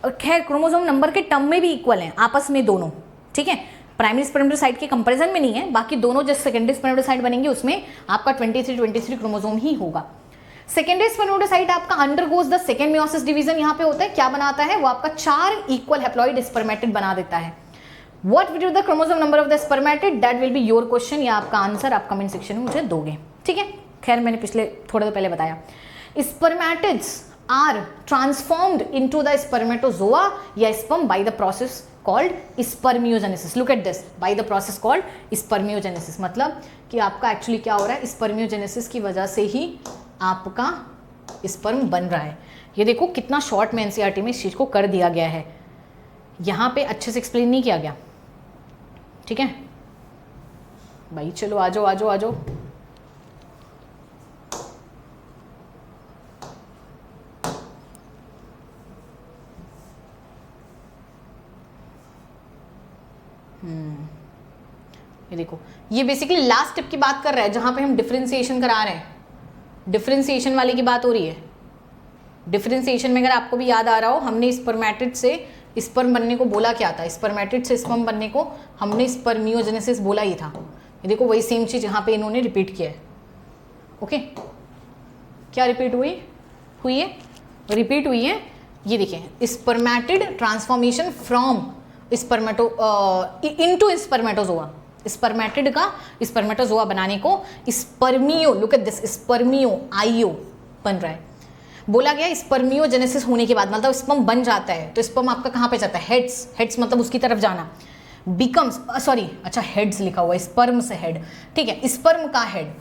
और खैर क्रोमोसोम नंबर के टर्म में भी इक्वल है आपस में दोनों, ठीक है, प्राइमरी स्पर्मेटोसाइट के कंपैरिजन में नहीं है, बाकी दोनों जो सेकेंडरी स्पर्मेटोसाइट बनेंगे उसमें आपका 23 क्रोमोसोम ही होगा। सेकेंडरी स्पर्मेटोसाइट आपका undergoes the second meiosis division, यहाँ पे होता है, क्या बनाता है वो आपका 4 इक्वल हैप्लॉइड स्पर्मेटिड बना देता है। What will be the chromosome number of the spermatid, that will be your question, या आपका आंसर आप कमेंट सेक्शन में मुझे दोगे, ठीक है। खैर मैंने पिछले थोड़ा देर पहले बताया, spermatids are transformed into the spermatozoa या sperm by the process called spermiogenesis. Look at this, by the process called spermiogenesis, मतलब कि आपका एक्चुअली क्या हो रहा है, स्पर्मियोजेनेसिस की वजह से ही आपका स्पर्म बन रहा है। ये देखो कितना शॉर्ट में एनसीईआरटी में इस चीज़ को कर दिया गया है, यहाँ पे अच्छे से एक्सप्लेन नहीं किया गया, ठीक है भाई। चलो आ जाओ आ जाओ आ जाओ, ये देखो, ये बेसिकली लास्ट स्टेप की बात कर रहा है जहां पे हम डिफरेंशिएशन करा रहे हैं, डिफरेंशिएशन वाले की बात हो रही है। डिफरेंशिएशन में अगर आपको भी याद आ रहा हो, हमने स्पर्मेटिड से स्पर्म बनने को बोला क्या था, स्पर्मेटिड से स्पर्म बनने को हमने स्पर्मियोजेनेसिस बोला ही था। ये देखो वही सेम चीज यहाँ पे इन्होंने रिपीट किया है, ओके। क्या रिपीट हुई है, रिपीट हुई है, ये देखिए, spermatid transformation from स्पर्मेटो into spermatozoa, spermatid का स्पर्मेटोजोआ बनाने को स्पर्मियो, लुक एट दिस, स्पर्मियो आईओ बन रहा है। बोला गया स्पर्मियोजेनेसिस होने के बाद मतलब स्पर्म बन जाता है, तो स्पर्म आपका कहाँ पे जाता है, हेड्स, हेड्स मतलब उसकी तरफ जाना, बिकम्स, सॉरी अच्छा हेड्स लिखा हुआ है, स्पर्म से हेड, ठीक है, स्पर्म का हेड,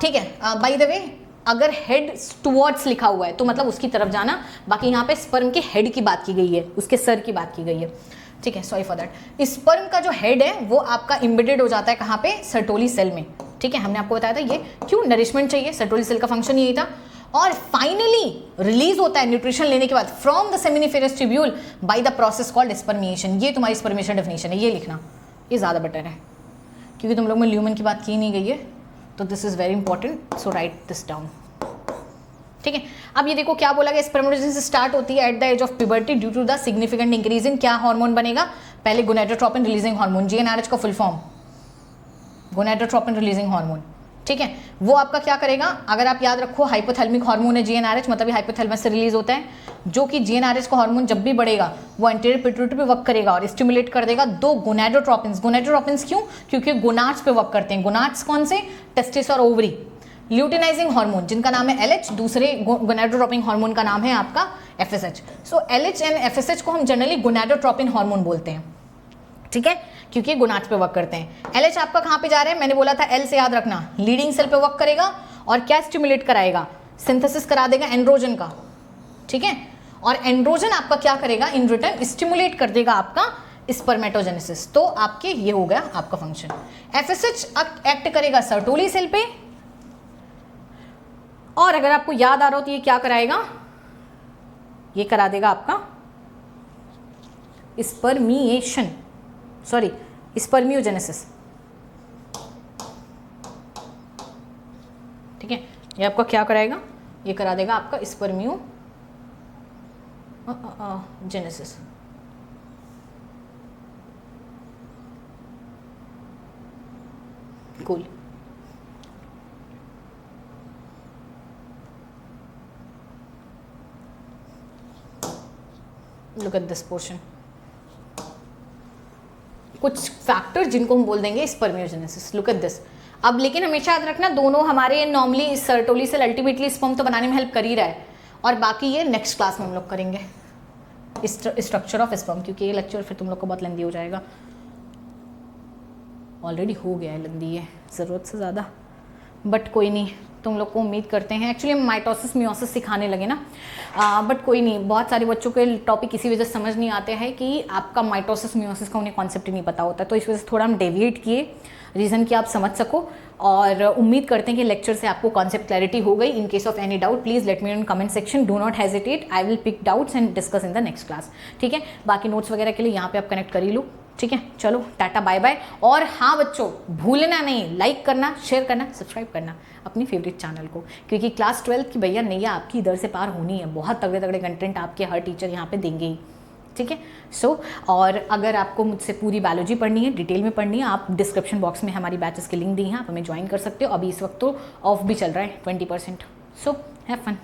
ठीक है। बाय द वे अगर हेड टुवर्ड्स लिखा हुआ है तो मतलब उसकी तरफ जाना, बाकी यहाँ पे स्पर्म के हेड की बात की गई है, उसके सर की बात की गई है, ठीक है, सॉरी फॉर दैट। स्पर्म का जो हेड है वो आपका इम्बेडेड हो जाता है कहाँ पे, सर्टोली सेल में, ठीक है। हमने आपको बताया था ये क्यों, नरिशमेंट चाहिए, सर्टोली सेल का फंक्शन यही था। और फाइनली रिलीज होता है न्यूट्रिशन लेने के बाद from the seminiferous tubule bye the process called spermiation. ये तुम्हारी स्पर्मिएशन डेफिनेशन है, ये लिखना, ये ज़्यादा बेटर है क्योंकि तुम लोग में ल्यूमेन की बात की नहीं गई है, तो this is very important, so right this down, ठीक है। अब ये देखो क्या बोला गया, स्पर्मेटोजेनेसिस स्टार्ट होती है at the age of puberty due to the significant increase in क्या हार्मोन बनेगा, पहले गोनेडोट्रोपिन रिलीजिंग हार्मोन, जीएनआरएच का full form gonadotropin releasing hormone, ठीक है। वो आपका क्या करेगा, अगर आप याद रखो हाइपोथैलेमिक हार्मोन है जीएनआरएच, मतलब ये हाइपोथैलेमस से रिलीज होता है, जो कि जीएनआरएच का हार्मोन जब भी बढ़ेगा वो एंटीरियर पिट्यूटरी पे वर्क करेगा और स्टिमुलेट कर देगा दो गोनेडोट्रोपिन्स। गोनेडोट्रोपिन्स क्यों, क्योंकि गोनाड्स पे वर्क करते हैं। गोनाड्स कौन से, टेस्टिस और ओवरी। ल्यूटिनाइजिंग हार्मोन जिनका नाम है एलएच, दूसरे गोनेडोट्रोपिन हार्मोन का नाम है आपका FSH. So LH and FSH को हम जनरली गोनेडोट्रोपिन हार्मोन बोलते हैं, ठीक है, क्योंकि गोनाड्स पे वर्क करते हैं। एलएच आपका कहाँ पे जा रहा है, मैंने बोला था एल से याद रखना, लीडिंग सेल पे वर्क करेगा और क्या स्टिमुलेट कराएगा, सिंथेसिस करा देगा एंड्रोजन का, ठीक है। और एंड्रोजन आपका क्या करेगा, इन रिटर्न स्टिमुलेट कर देगा आपका स्पर्मेटोजेनेसिस। तो आपके ये हो गया आपका फंक्शन। एफएसएच एक्ट करेगा सर्टोली सेल पे, और अगर आपको याद आ रहा हो तो ये क्या कराएगा, ये करा देगा आपका स्पर्मिएशन, सॉरी स्पर्मियोजेनेसिस, ठीक है। ये आपका क्या कराएगा, ये करा देगा आपका spermiogenesis. Cool. Look at this portion, कुछ फैक्टर जिनको हम बोल देंगे स्पर्मियोजेनेसिस। Look at this. अब लेकिन हमेशा याद रखना दोनों हमारे normally Sertoli cell ultimately sperm तो बनाने में हेल्प कर ही रहा है, और बाकी ये नेक्स्ट क्लास में हम लोग करेंगे स्ट्रक्चर ऑफ स्पर्म, क्योंकि ये लेक्चर फिर तुम लोग को बहुत लेंदी हो जाएगा, ऑलरेडी हो गया है लेंदी है ज़रूरत से ज़्यादा, बट कोई नहीं, तुम लोग को उम्मीद करते हैं। एक्चुअली हम माइटोसिस मियोसिस सिखाने लगे ना, बट कोई नहीं, बहुत सारे बच्चों के टॉपिक इसी वजह से समझ नहीं आते हैं कि आपका माइटोसिस मियोसिस का उन्हें कॉन्सेप्ट ही नहीं पता होता, तो इस वजह से थोड़ा हम डेविएट किए, रीज़न कि आप समझ सको, और उम्मीद करते हैं कि लेक्चर से आपको कॉन्सेप्ट क्लैरिटी हो गई। In case of any doubt please let me know in comment section, do not hesitate, I will pick doubts and discuss in the next class, ठीक है। बाकी नोट्स वगैरह के लिए यहाँ पे आप कनेक्ट कर ही लो, ठीक है। चलो टाटा बाय बाय, और हाँ बच्चों भूलना नहीं, लाइक करना, शेयर करना, सब्सक्राइब करना अपनी फेवरेट चैनल को, क्योंकि क्लास 12 की भैया नैया आपकी इधर से पार होनी है, बहुत तगड़े तगड़े कंटेंट आपके हर टीचर यहाँ पे देंगे ही, ठीक है। सो और अगर आपको मुझसे पूरी बायोलॉजी पढ़नी है, डिटेल में पढ़नी है, आप डिस्क्रिप्शन बॉक्स में हमारी बैचेस की लिंक दी हैं, आप हमें ज्वाइन कर सकते हो। अभी इस वक्त तो ऑफ भी चल रहा है 20%। So have fun.